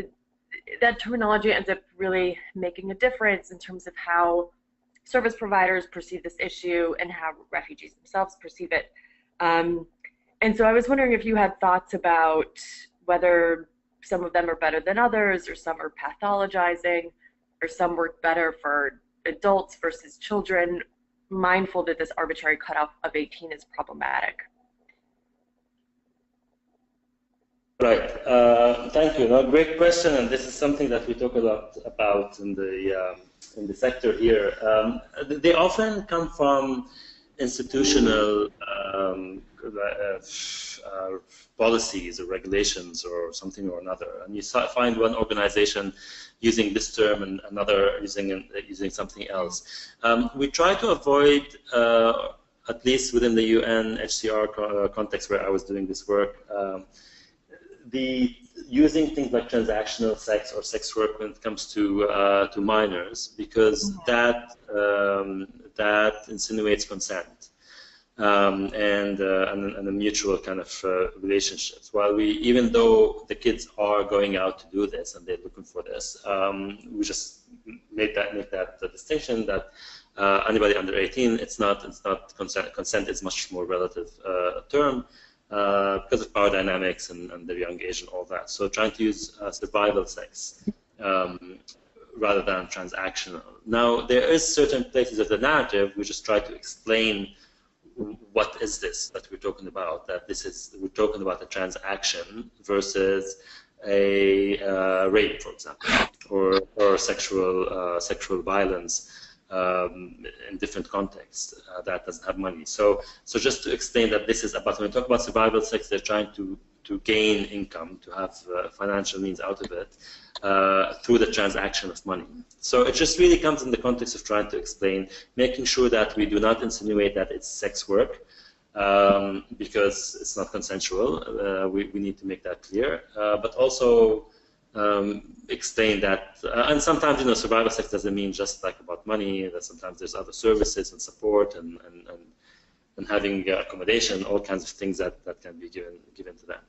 that terminology ends up really making a difference in terms of how service providers perceive this issue and how refugees themselves perceive it. And so I was wondering if you had thoughts about whether some of them are better than others, or some are pathologizing, or some work better for adults versus children, mindful that this arbitrary cutoff of 18 is problematic. Right. Thank you. No, great question, and this is something that we talk a lot about in the sector here. They often come from institutional policies or regulations or something or another, and you find one organization using this term and another using something else. We try to avoid, at least within the UNHCR context where I was doing this work, using things like transactional sex or sex work when it comes to minors, because that insinuates consent and a mutual kind of relationships. While even though the kids are going out to do this and they're looking for this, we just make that distinction that anybody under 18, it's not consent. Consent is much more relative term. Because of power dynamics and their young age and all that. So trying to use survival sex rather than transactional. Now, there is certain places of the narrative we just try to explain what is this that we're talking about? That we're talking about a transaction versus a rape, for example, or sexual violence in different contexts that doesn't have money. So just to explain that this is about, when we talk about survival sex, they're trying to gain income, to have financial means out of it through the transaction of money. So it just really comes in the context of trying to explain, making sure that we do not insinuate that it's sex work, because it's not consensual. We need to make that clear, but also explain that, and sometimes, you know, survival sex doesn't mean just like about money. That sometimes there's other services and support and having accommodation, all kinds of things that can be given to them.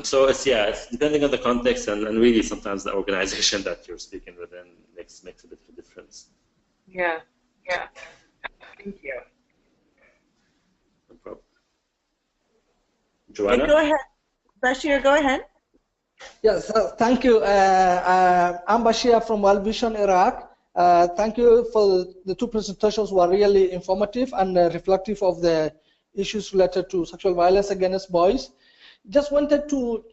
So it's depending on the context and really sometimes the organization that you're speaking within makes a bit of a difference. Yeah. Thank you. No problem. Joanna? Go ahead. Bashir, go ahead. Yes, thank you. I'm Bashir from World Vision, Iraq. Thank you for the two presentations, were really informative and reflective of the issues related to sexual violence against boys. Just wanted to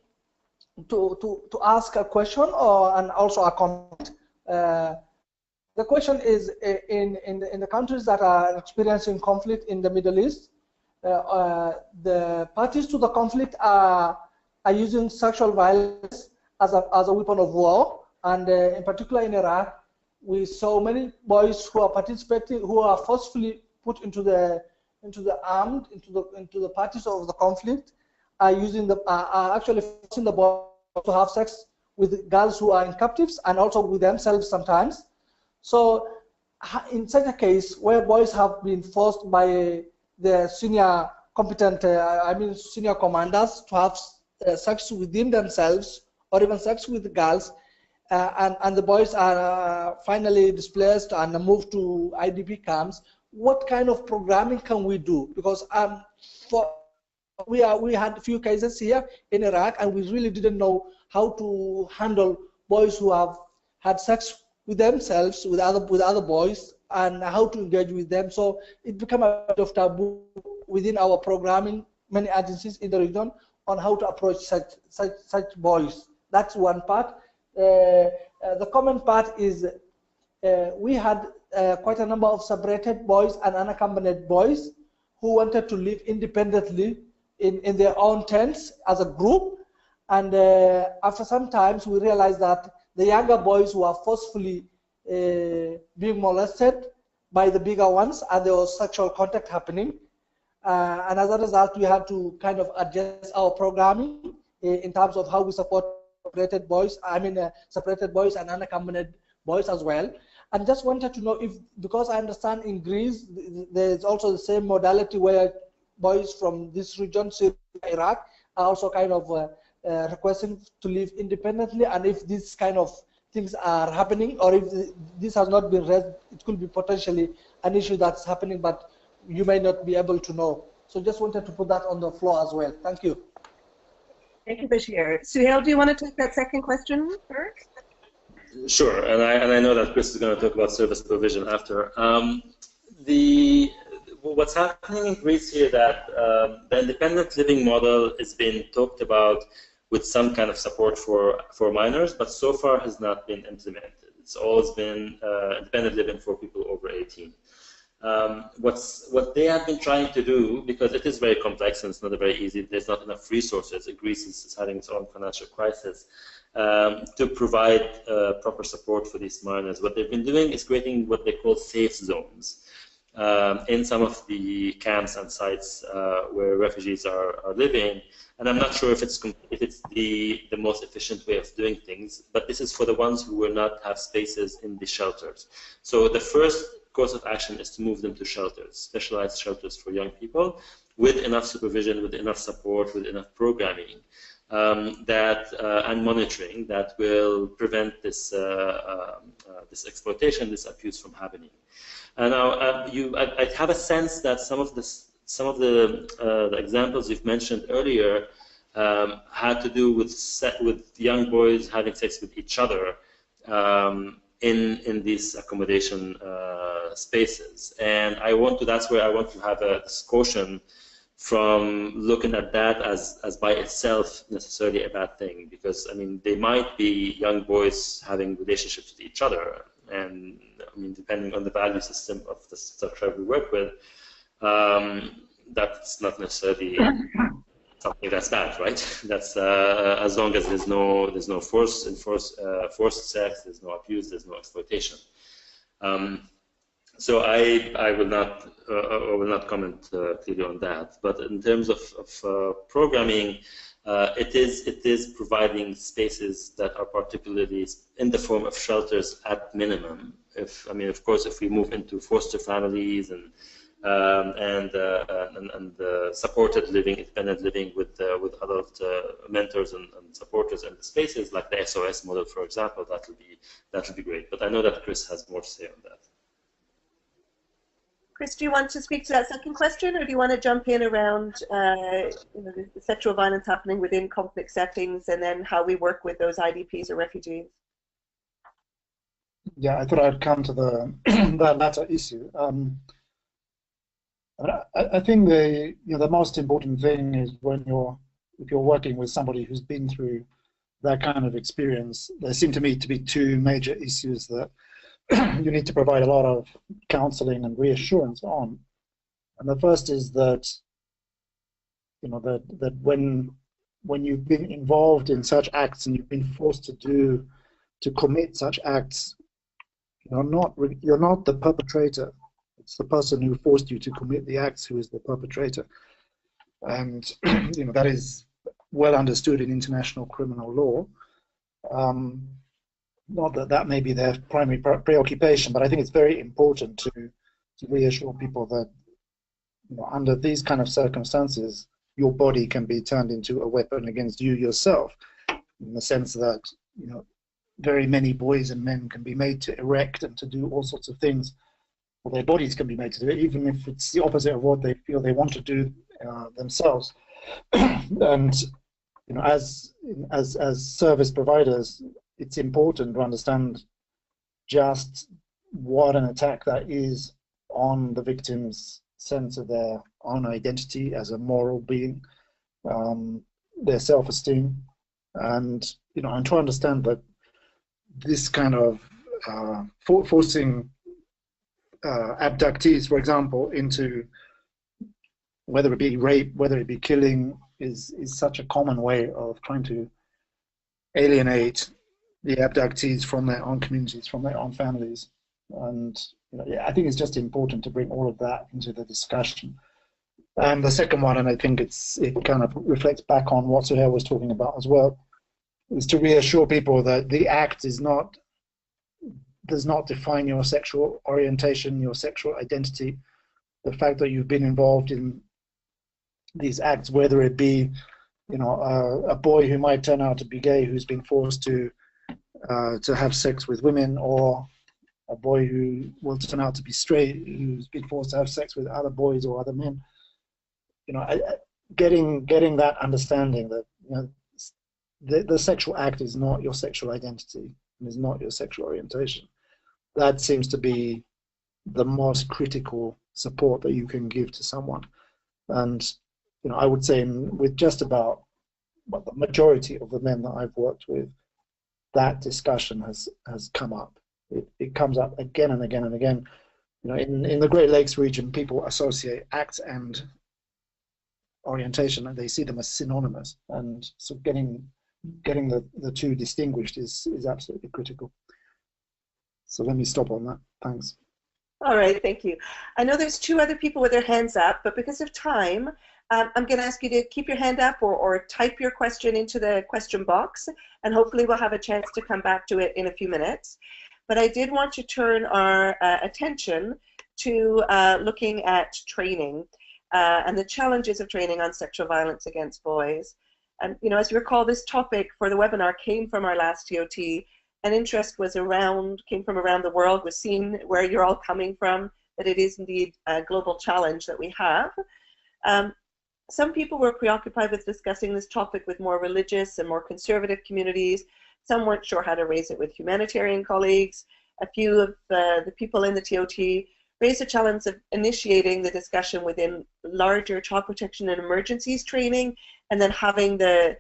ask a question and also a comment. The question is, in the countries that are experiencing conflict in the Middle East, the parties to the conflict are using sexual violence as a weapon of war, and in particular in Iraq, we saw many boys who are participating, who are forcefully put into the parties of the conflict, are actually forcing the boys to have sex with girls who are in captives and also with themselves sometimes. So in such a case where boys have been forced by the senior competent, senior commanders to have sex within themselves or even sex with girls, and the boys are finally displaced and moved to IDP camps, what kind of programming can we do? Because we had a few cases here in Iraq, and we really didn't know how to handle boys who have had sex with themselves, with other boys, and how to engage with them. So it became a bit of taboo within our programming, many agencies in the region, on how to approach such boys. That's one part. The common part is we had quite a number of separated boys and unaccompanied boys who wanted to live independently in their own tents as a group. And after some time, we realized that the younger boys were forcefully being molested by the bigger ones, and there was sexual contact happening. And as a result, we had to kind of adjust our programming in terms of how we support separated boys and unaccompanied boys as well. And just wanted to know if, because I understand in Greece, there's also the same modality where boys from this region, Syria, Iraq, are also kind of requesting to live independently, and if these kind of things are happening, or if this has not been raised, it could be potentially an issue that's happening, but you may not be able to know. So just wanted to put that on the floor as well. Thank you. Thank you, Bashir. Suhail, do you want to take that second question first? Sure, and I know that Chris is going to talk about service provision after. What's happening in Greece here, that the independent living model has been talked about with some kind of support for minors, but so far has not been implemented. It's always been independent living for people over 18. What they have been trying to do, because it is very complex and it's not very easy, there's not enough resources, Greece is having its own financial crisis, to provide proper support for these minors. What they've been doing is creating what they call safe zones in some of the camps and sites where refugees are living. And I'm not sure if it's the most efficient way of doing things, but this is for the ones who will not have spaces in the shelters. So the first course of action is to move them to shelters, specialized shelters for young people, with enough supervision, with enough support, with enough programming and monitoring that will prevent this this exploitation, this abuse from happening. And now I have a sense that some of the examples you've mentioned earlier had to do with young boys having sex with each other in these accommodation spaces. And that's where I want to have a discussion from looking at that as by itself necessarily a bad thing, because I mean they might be young boys having relationships with each other, and I mean depending on the value system of the structure we work with, that's not necessarily something that's bad, right? That's as long as there's no forced sex, there's no abuse, there's no exploitation. So I will not comment clearly on that. But in terms of programming, it is providing spaces that are particularly in the form of shelters at minimum. Of course, if we move into foster families and supported living, independent living with adult mentors and supporters and spaces like the SOS model, for example, that'll be great. But I know that Chris has more to say on that. Chris, do you want to speak to that second question, or do you want to jump in around the sexual violence happening within conflict settings, and then how we work with those IDPs or refugees? Yeah, I thought I'd come to the that latter issue. I think the most important thing is if you're working with somebody who's been through that kind of experience, there seem to me to be two major issues that you need to provide a lot of counseling and reassurance on. And the first is that that when you've been involved in such acts and you've been forced to commit such acts, you're not the perpetrator. It's the person who forced you to commit the acts who is the perpetrator. And that is well understood in international criminal law. Not that may be their primary preoccupation, but I think it's very important to reassure people that under these kind of circumstances, your body can be turned into a weapon against you yourself, in the sense that very many boys and men can be made to erect and to do all sorts of things, or their bodies can be made to do it, even if it's the opposite of what they feel they want to do themselves. And as service providers, it's important to understand just what an attack that is on the victim's sense of their own identity as a moral being, their self-esteem, and and to understand that this kind of forcing abductees, for example, into whether it be rape, whether it be killing, is such a common way of trying to alienate the abductees from their own communities, from their own families. And I think it's just important to bring all of that into the discussion. And the second one, and I think it kind of reflects back on what Suhail was talking about as well, is to reassure people that the act does not define your sexual orientation, your sexual identity. The fact that you've been involved in these acts, whether it be a boy who might turn out to be gay who's been forced to have sex with women, or a boy who will turn out to be straight who's been forced to have sex with other boys or other men. Getting that understanding that the sexual act is not your sexual identity and is not your sexual orientation. That seems to be the most critical support that you can give to someone. And I would say with just about the majority of the men that I've worked with, that discussion has come up. It comes up again and again and again. In the Great Lakes region, people associate act and orientation, and they see them as synonymous. And so getting the two distinguished is absolutely critical. So let me stop on that. Thanks. All right, thank you. I know there's two other people with their hands up, but because of time, I'm going to ask you to keep your hand up or type your question into the question box, and hopefully we'll have a chance to come back to it in a few minutes. But I did want to turn our attention to looking at training and the challenges of training on sexual violence against boys. And as you recall, this topic for the webinar came from our last TOT, and interest came from around the world. We've seen where you're all coming from, that it is indeed a global challenge that we have. Some people were preoccupied with discussing this topic with more religious and more conservative communities. Some weren't sure how to raise it with humanitarian colleagues. a few of the people in the TOT raised the challenge of initiating the discussion within larger child protection and emergencies training, and then having the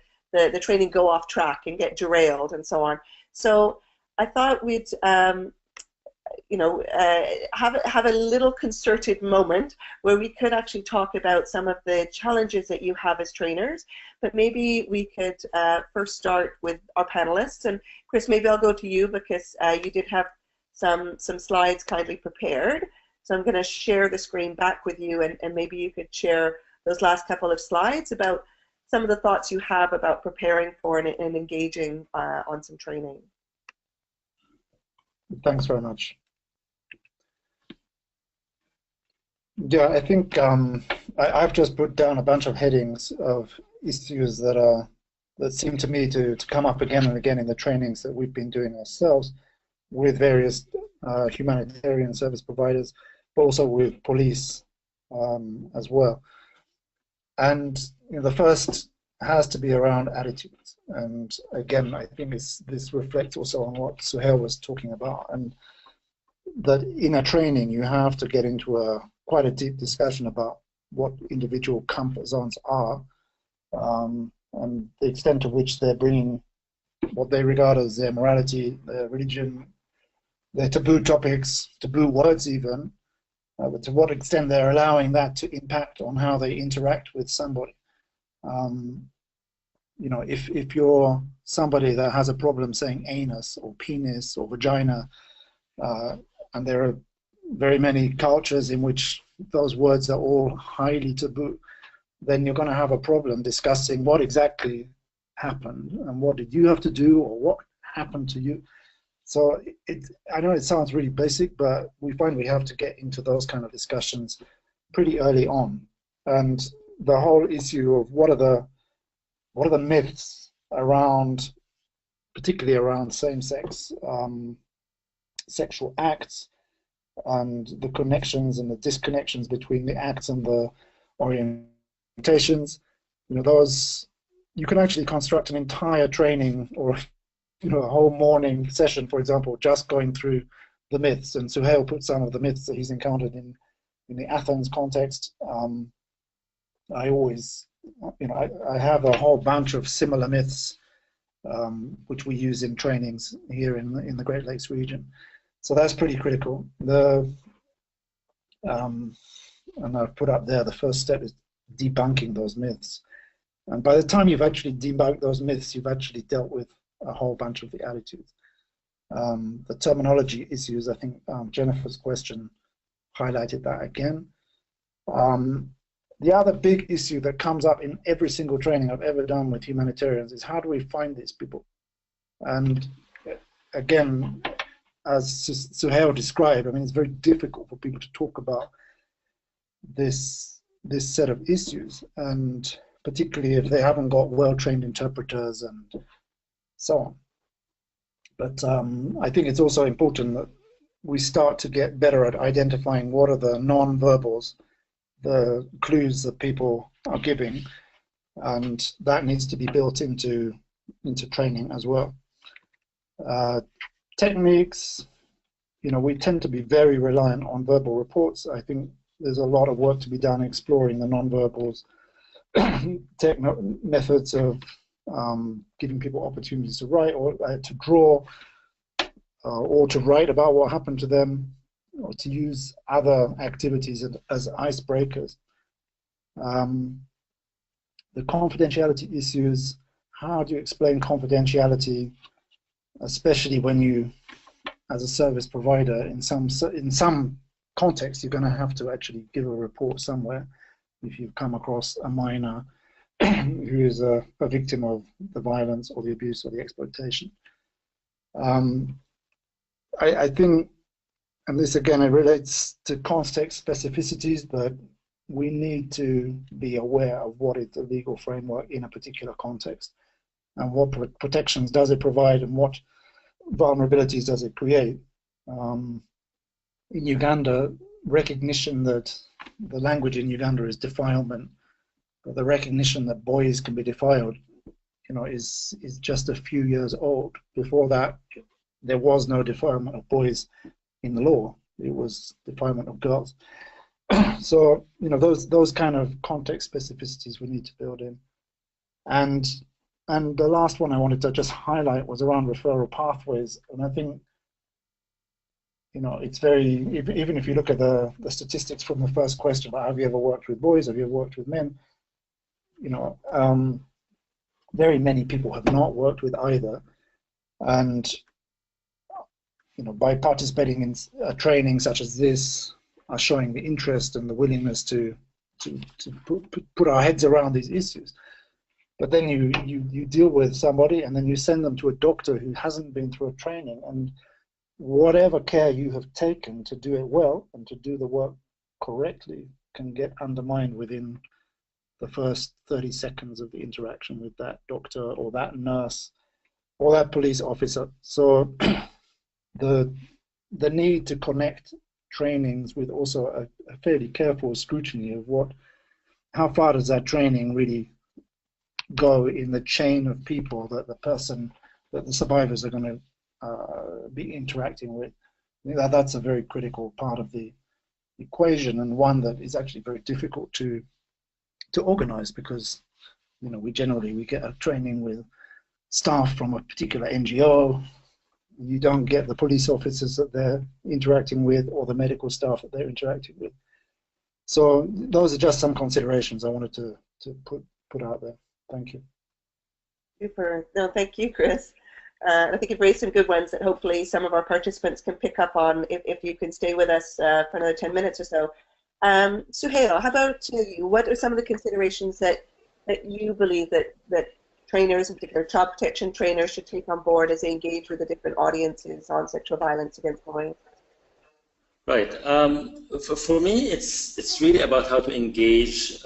training go off track and get derailed and so on. So I thought we'd have a little concerted moment where we could actually talk about some of the challenges that you have as trainers, but maybe we could first start with our panelists. And Chris, maybe I'll go to you because you did have some slides kindly prepared. So I'm going to share the screen back with you, and maybe you could share those last couple of slides about some of the thoughts you have about preparing for and engaging on some training. Thanks very much. Yeah, I think I've just put down a bunch of headings of issues that seem to me to come up again and again in the trainings that we've been doing ourselves with various humanitarian service providers, but also with police as well. And the first has to be around attitudes. And again, I think this reflects also on what Suhail was talking about, and that in a training you have to get into quite a deep discussion about what individual comfort zones are, and the extent to which they're bringing what they regard as their morality, their religion, their taboo topics, taboo words even, but to what extent they're allowing that to impact on how they interact with somebody. If you're somebody that has a problem saying anus or penis or vagina, and there are very many cultures in which those words are all highly taboo, then you're going to have a problem discussing what exactly happened and what did you have to do or what happened to you. So I know it sounds really basic, but we find we have to get into those kind of discussions pretty early on. And the whole issue of what are the myths around, particularly around same-sex sexual acts, and the connections and the disconnections between the acts and the orientations. Those, you can actually construct an entire training or a whole morning session, for example, just going through the myths. And Suhail put some of the myths that he's encountered in the Athens context. I always, I have a whole bunch of similar myths which we use in trainings here in the Great Lakes region. So that's pretty critical. And I've put up there the first step is debunking those myths. And by the time you've actually debunked those myths, you've actually dealt with a whole bunch of the attitudes. The terminology issues, I think Jennifer's question highlighted that again. The other big issue that comes up in every single training I've ever done with humanitarians is how do we find these people? And again, as Suhail described, I mean, it's very difficult for people to talk about this set of issues, and particularly if they haven't got well-trained interpreters and so on. But I think it's also important that we start to get better at identifying what are the non-verbals, the clues that people are giving, and that needs to be built into training as well. Techniques, we tend to be very reliant on verbal reports. I think there's a lot of work to be done exploring the non-verbals, methods of giving people opportunities to write or to draw, or to write about what happened to them, or to use other activities as icebreakers. The confidentiality issues, how do you explain confidentiality, especially when you, as a service provider, in some context, you're going to have to actually give a report somewhere if you've come across a minor who is a victim of the violence or the abuse or the exploitation. I think, and this again, it relates to context specificities, but we need to be aware of what is the legal framework in a particular context, and what protections does it provide, and what vulnerabilities does it create. In Uganda, recognition that the language in Uganda is defilement, but the recognition that boys can be defiled, is just a few years old. Before that, there was no defilement of boys in the law. It was defilement of girls. So, you know, those kind of context specificities we need to build in. And the last one I wanted to just highlight was around referral pathways. And I think, you know, it's very, even if you look at the statistics from the first question about have you ever worked with boys, have you ever worked with men, you know, very many people have not worked with either. And, you know, by participating in a training such as this, are showing the interest and the willingness to put our heads around these issues. But then you deal with somebody and then you send them to a doctor who hasn't been through a training, and whatever care you have taken to do it well and to do the work correctly can get undermined within the first 30 seconds of the interaction with that doctor or that nurse or that police officer. So the need to connect trainings with also a fairly careful scrutiny of how far does that training really go in the chain of people that the survivors are going to be interacting with. I think that's a very critical part of the equation, and one that is actually very difficult to organize, because, you know, we get a training with staff from a particular NGO. You don't get the police officers that they're interacting with or the medical staff that they're interacting with. So those are just some considerations I wanted to put out there. Thank you. Super. No, thank you, Chris. I think you've raised some good ones that hopefully some of our participants can pick up on if you can stay with us for another 10 minutes or so. Suhail, how about you? What are some of the considerations that you believe that trainers, in particular child protection trainers, should take on board as they engage with the different audiences on sexual violence against boys? Right. For me, it's really about how to engage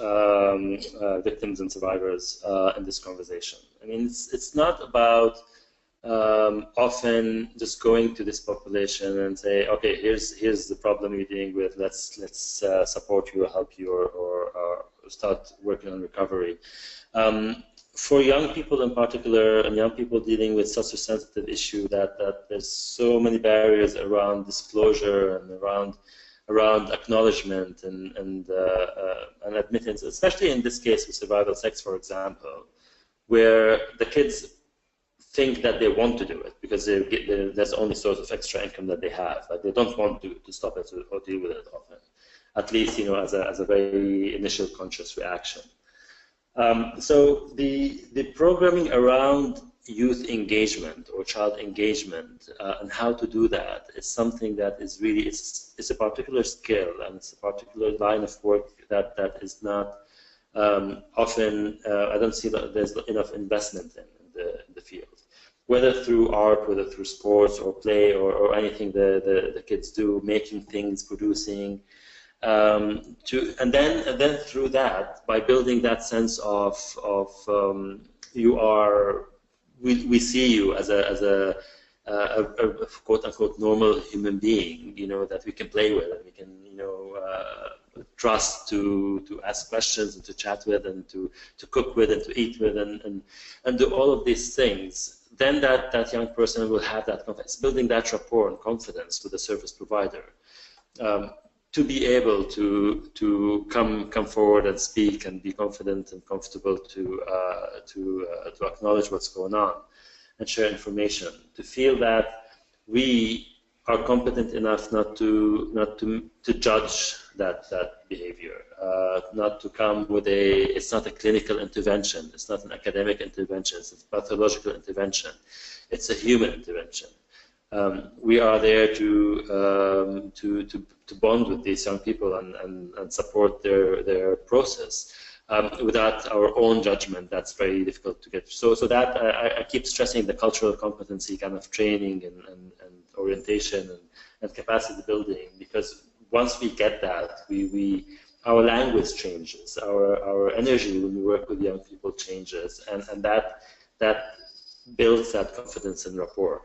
victims and survivors in this conversation. I mean, it's not about often just going to this population and say, okay, here's the problem you're dealing with. Let's support you, help you, or start working on recovery. For young people in particular, and young people dealing with such a sensitive issue, that there's so many barriers around disclosure and around acknowledgement and admittance, especially in this case with survival sex, for example, where the kids think that they want to do it because that's the only source of extra income that they have. Like, they don't want to stop it or deal with it often, at least, you know, as a very initial conscious reaction. So the programming around youth engagement or child engagement and how to do that is something that is really, it's a particular skill, and it's a particular line of work that is not often, I don't see that there's enough investment in the field. Whether through art, whether through sports or play or anything the kids do, making things, producing, and then through that, by building that sense of we see you as a quote unquote normal human being, you know, that we can play with, and we can, you know, trust to ask questions and to chat with and to cook with and to eat with and do all of these things. Then that young person will have that confidence, building that rapport and confidence with the service provider. To be able to come forward and speak and be confident and comfortable to acknowledge what's going on and share information. To feel that we are competent enough not to judge that behavior, not to come with it's not a clinical intervention, it's not an academic intervention, it's a pathological intervention, it's a human intervention. We are there to bond with these young people and support their process without our own judgment. That's very difficult to get. So that I keep stressing the cultural competency kind of training and orientation and capacity building, because once we get that, our language changes, our energy when we work with young people changes, and that builds that confidence and rapport.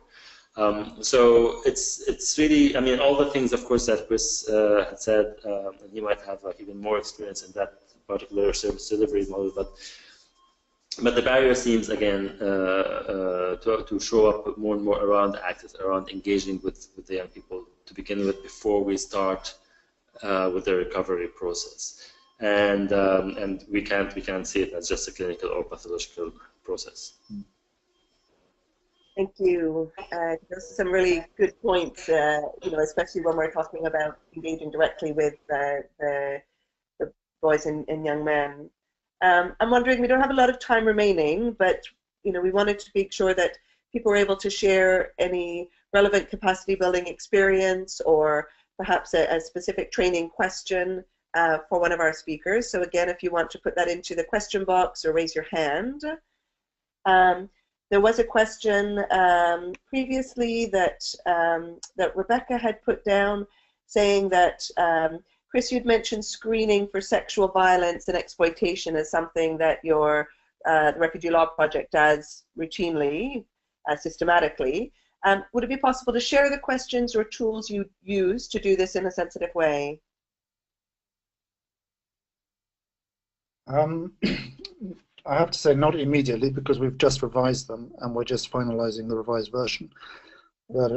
So it's really, I mean, all the things, of course, that Chris had said, and he might have even more experience in that particular service delivery model, but But the barrier seems, again, to show up more and more around access, around engaging with the young people to begin with before we start with the recovery process. And we can't see it as just a clinical or pathological process. Thank you. Those are some really good points, especially when we're talking about engaging directly with the boys and young men. I'm wondering, we don't have a lot of time remaining, but we wanted to make sure that people were able to share any relevant capacity building experience or perhaps a specific training question for one of our speakers. So again, if you want to put that into the question box or raise your hand. There was a question previously that Rebecca had put down, saying that Chris, you'd mentioned screening for sexual violence and exploitation as something that your the Refugee Law Project does routinely, systematically. Would it be possible to share the questions or tools you use to do this in a sensitive way? I have to say not immediately, because we've just revised them and we're just finalizing the revised version. But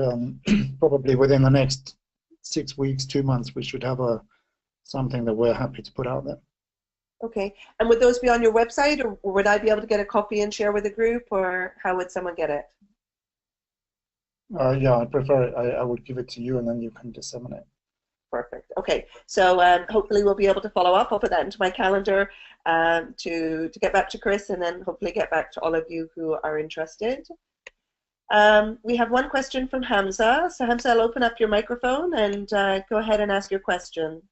probably within the next 6 weeks, 2 months, we should have something that we're happy to put out there. Okay, and would those be on your website, or would I be able to get a copy and share with the group, or how would someone get it? Yeah, I prefer it. I would give it to you and then you can disseminate. Perfect. Okay, so hopefully we'll be able to follow up. I'll put that into my calendar to get back to Chris, and then hopefully get back to all of you who are interested. We have one question from Hamza. So Hamza, I'll open up your microphone and go ahead and ask your question.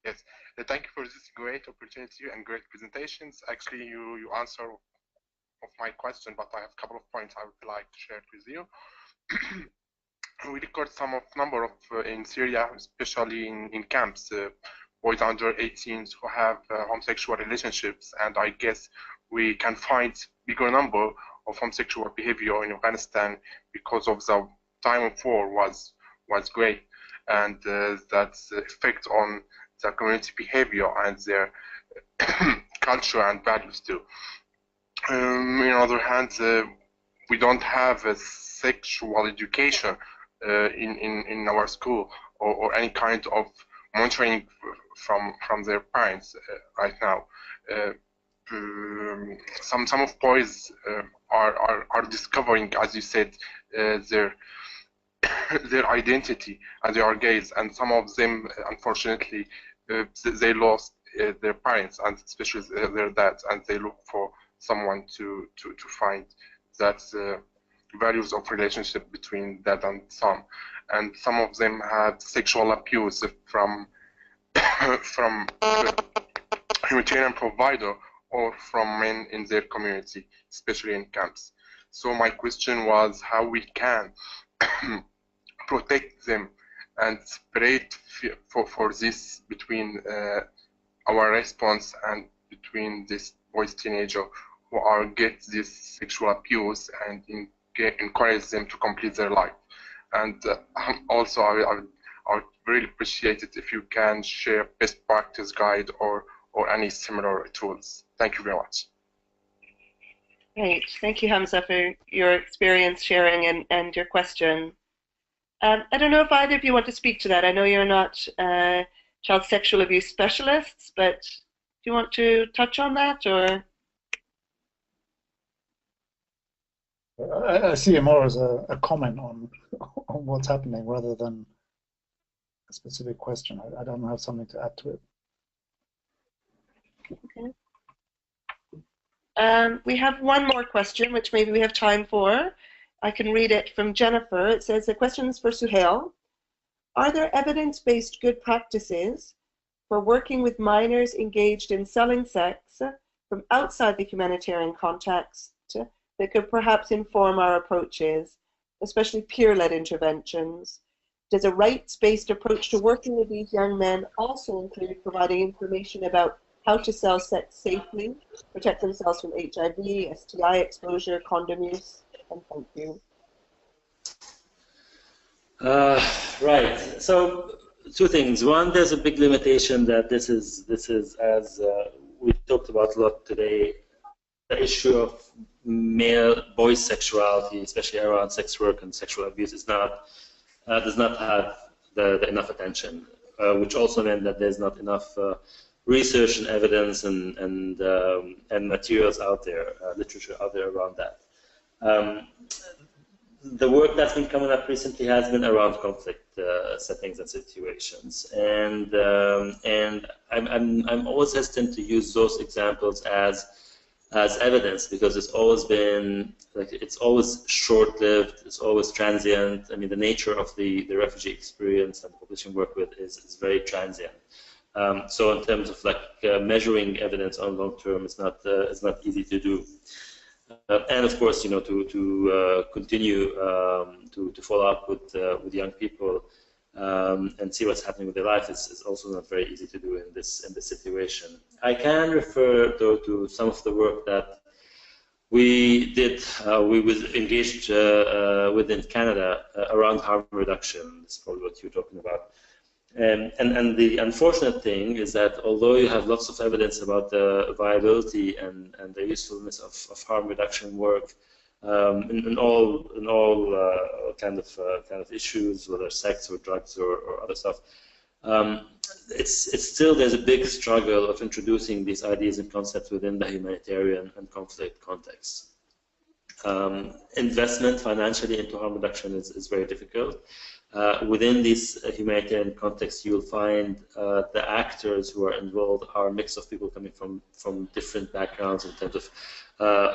Yes, thank you for this great opportunity and great presentations. Actually, you answer of my question, but I have a couple of points I would like to share with you. We record number of in Syria, especially in camps, boys under 18 who have homosexual relationships, and I guess we can find bigger number of homosexual behavior in Afghanistan because of the time of war was great, and that's effect on the community behavior and their culture and values too. On the other hand, we don't have a sexual education in our school or any kind of monitoring from their parents right now. Some of boys are discovering, as you said, their identity as they are gays, and some of them, unfortunately, they lost their parents and especially their dads, and they look for someone to find that values of relationship between dad and son, and some of them had sexual abuse from humanitarian provider or from men in their community, especially in camps. So my question was how we can protect them and separate for this between our response and between this boys teenager who are get this sexual abuse and encourage them to complete their life. And also I would really appreciate it if you can share best practice guide or any similar tools. Thank you very much. Great. Thank you, Hamza, for your experience sharing and your question. I don't know if either of you want to speak to that. I know you're not child sexual abuse specialists, but do you want to touch on that, or? I see it more as a comment on what's happening rather than a specific question. I don't have something to add to it. Okay. We have one more question, which maybe we have time for. I can read it from Jennifer. It says, the question is for Suhail. Are there evidence-based good practices for working with minors engaged in selling sex from outside the humanitarian context that could perhaps inform our approaches, especially peer-led interventions? Does a rights-based approach to working with these young men also include providing information about how to sell sex safely, protect themselves from HIV, STI exposure, condom use, and thank you. Right. So two things. One, there's a big limitation that this is as we talked about a lot today, issue of boys' sexuality, especially around sex work and sexual abuse, is not does not have the enough attention, which also meant that there's not enough research and evidence and materials out there, literature out there around that. The work that's been coming up recently has been around conflict settings and situations, and I'm always hesitant to use those examples as evidence, because it's always been like, it's always short-lived, it's always transient. I mean, the nature of the refugee experience and the population work with is very transient. So in terms of like measuring evidence on long term, it's not easy to do. And of course, you know, to continue to follow up with young people and see what's happening with their life is also not very easy to do in this situation. I can refer though to some of the work that we did. We was engaged within Canada around harm reduction. That's probably what you're talking about. And the unfortunate thing is that although you have lots of evidence about the viability and the usefulness of harm reduction work in all kind of issues, whether sex or drugs or other stuff, it's still, there's a big struggle of introducing these ideas and concepts within the humanitarian and conflict context. Investment financially into harm reduction is very difficult. Within this humanitarian context, you'll find the actors who are involved are a mix of people coming from different backgrounds in terms of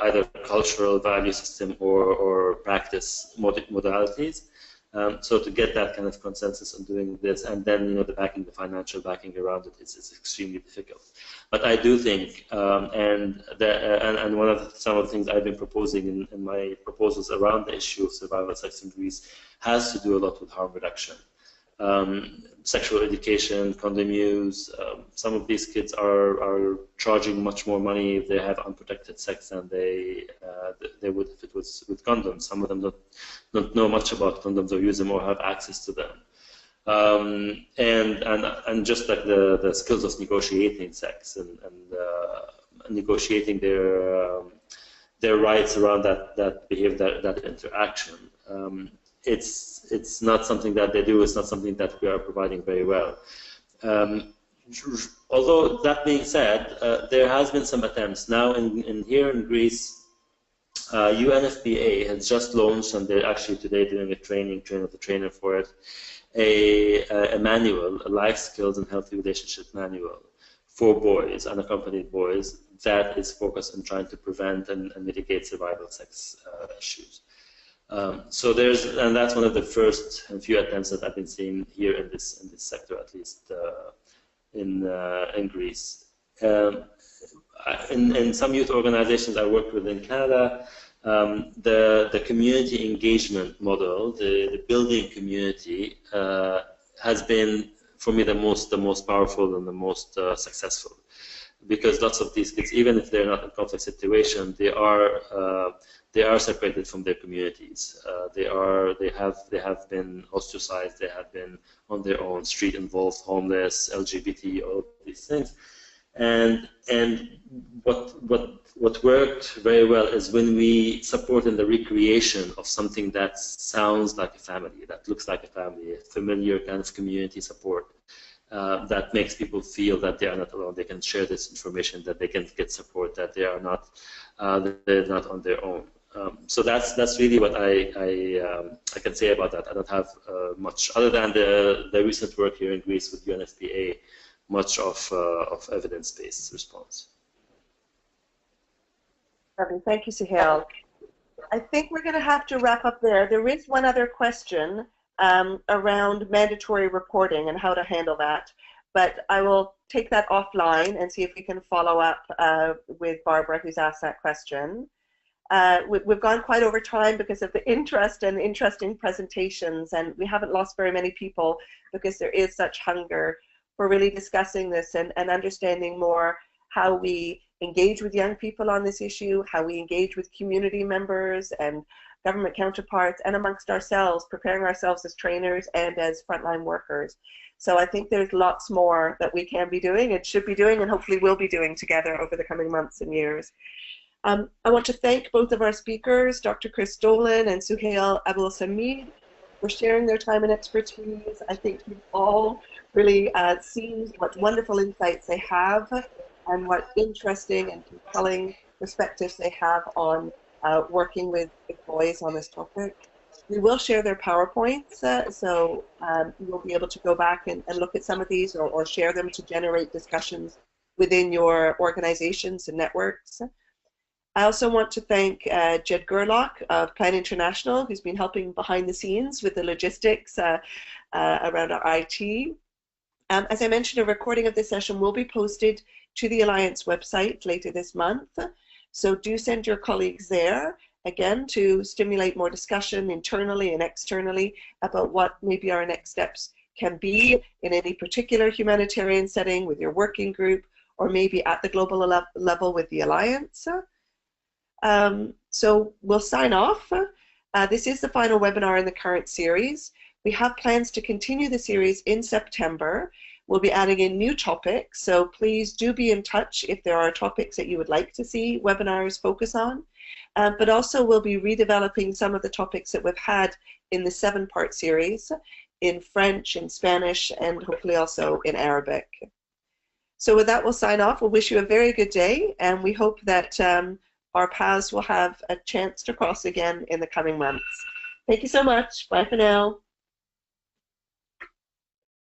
either cultural value system or practice modalities. So to get that kind of consensus on doing this, and then, you know, the financial backing around it is extremely difficult. But I do think, and some of the things I've been proposing in my proposals around the issue of survival sex in Greece has to do a lot with harm reduction. Sexual education, condom use. Some of these kids are charging much more money if they have unprotected sex than they would if it was with condoms. Some of them don't know much about condoms or use them or have access to them. And just like the skills of negotiating sex and negotiating their rights around that behavior, that interaction. It's not something that they do. It's not something that we are providing very well. Although that being said, there has been some attempts now here in Greece. UNFPA has just launched, and they're actually today doing a training of the trainer for it, a manual, a life skills and healthy relationship manual for boys, unaccompanied boys, that is focused on trying to prevent and mitigate survival sex issues. So and that's one of the first few attempts that I've been seeing here in this sector, at least in Greece. In some youth organizations I worked with in Canada, the community engagement model, the building community, has been for me the most powerful and the most successful, because lots of these kids, even if they're not in conflict situation, they are separated from their communities. They have been ostracized. They have been on their own, street involved, homeless, LGBT, all of these things. And what worked very well is when we support in the recreation of something that sounds like a family, that looks like a family, a familiar kind of community support. That makes people feel that they are not alone. They can share this information, that they can get support, that they are not they're not on their own. So that's really what I can say about that. I don't have much other than the recent work here in Greece with UNFPA, much of evidence-based response. Thank you, Suhail. I think we're going to have to wrap up there. There is one other question around mandatory reporting and how to handle that, but I will take that offline and see if we can follow up with Barbara, who's asked that question. We've gone quite over time because of the interest and interesting presentations, and we haven't lost very many people because there is such hunger for really discussing this and understanding more how we engage with young people on this issue, how we engage with community members and government counterparts, and amongst ourselves, preparing ourselves as trainers and as frontline workers. So I think there's lots more that we can be doing and should be doing and hopefully will be doing together over the coming months and years. I want to thank both of our speakers, Dr. Chris Dolan and Suhail Abul-Samid, for sharing their time and expertise. I think you've all really seen what wonderful insights they have and what interesting and compelling perspectives they have on working with boys on this topic. We will share their PowerPoints, so you will be able to go back and look at some of these or share them to generate discussions within your organizations and networks. I also want to thank Jed Gerlach of Plan International, who's been helping behind the scenes with the logistics around our IT. As I mentioned, a recording of this session will be posted to the Alliance website later this month. So do send your colleagues there, again, to stimulate more discussion internally and externally about what maybe our next steps can be in any particular humanitarian setting with your working group, or maybe at the global level with the Alliance. So we'll sign off. This is the final webinar in the current series. We have plans to continue the series in September. We'll be adding in new topics, so please do be in touch if there are topics that you would like to see webinars focus on. But also we'll be redeveloping some of the topics that we've had in the 7-part series in French, in Spanish, and hopefully also in Arabic. So with that, we'll sign off. We'll wish you a very good day, and we hope that our paths will have a chance to cross again in the coming months. Thank you so much. Bye for now.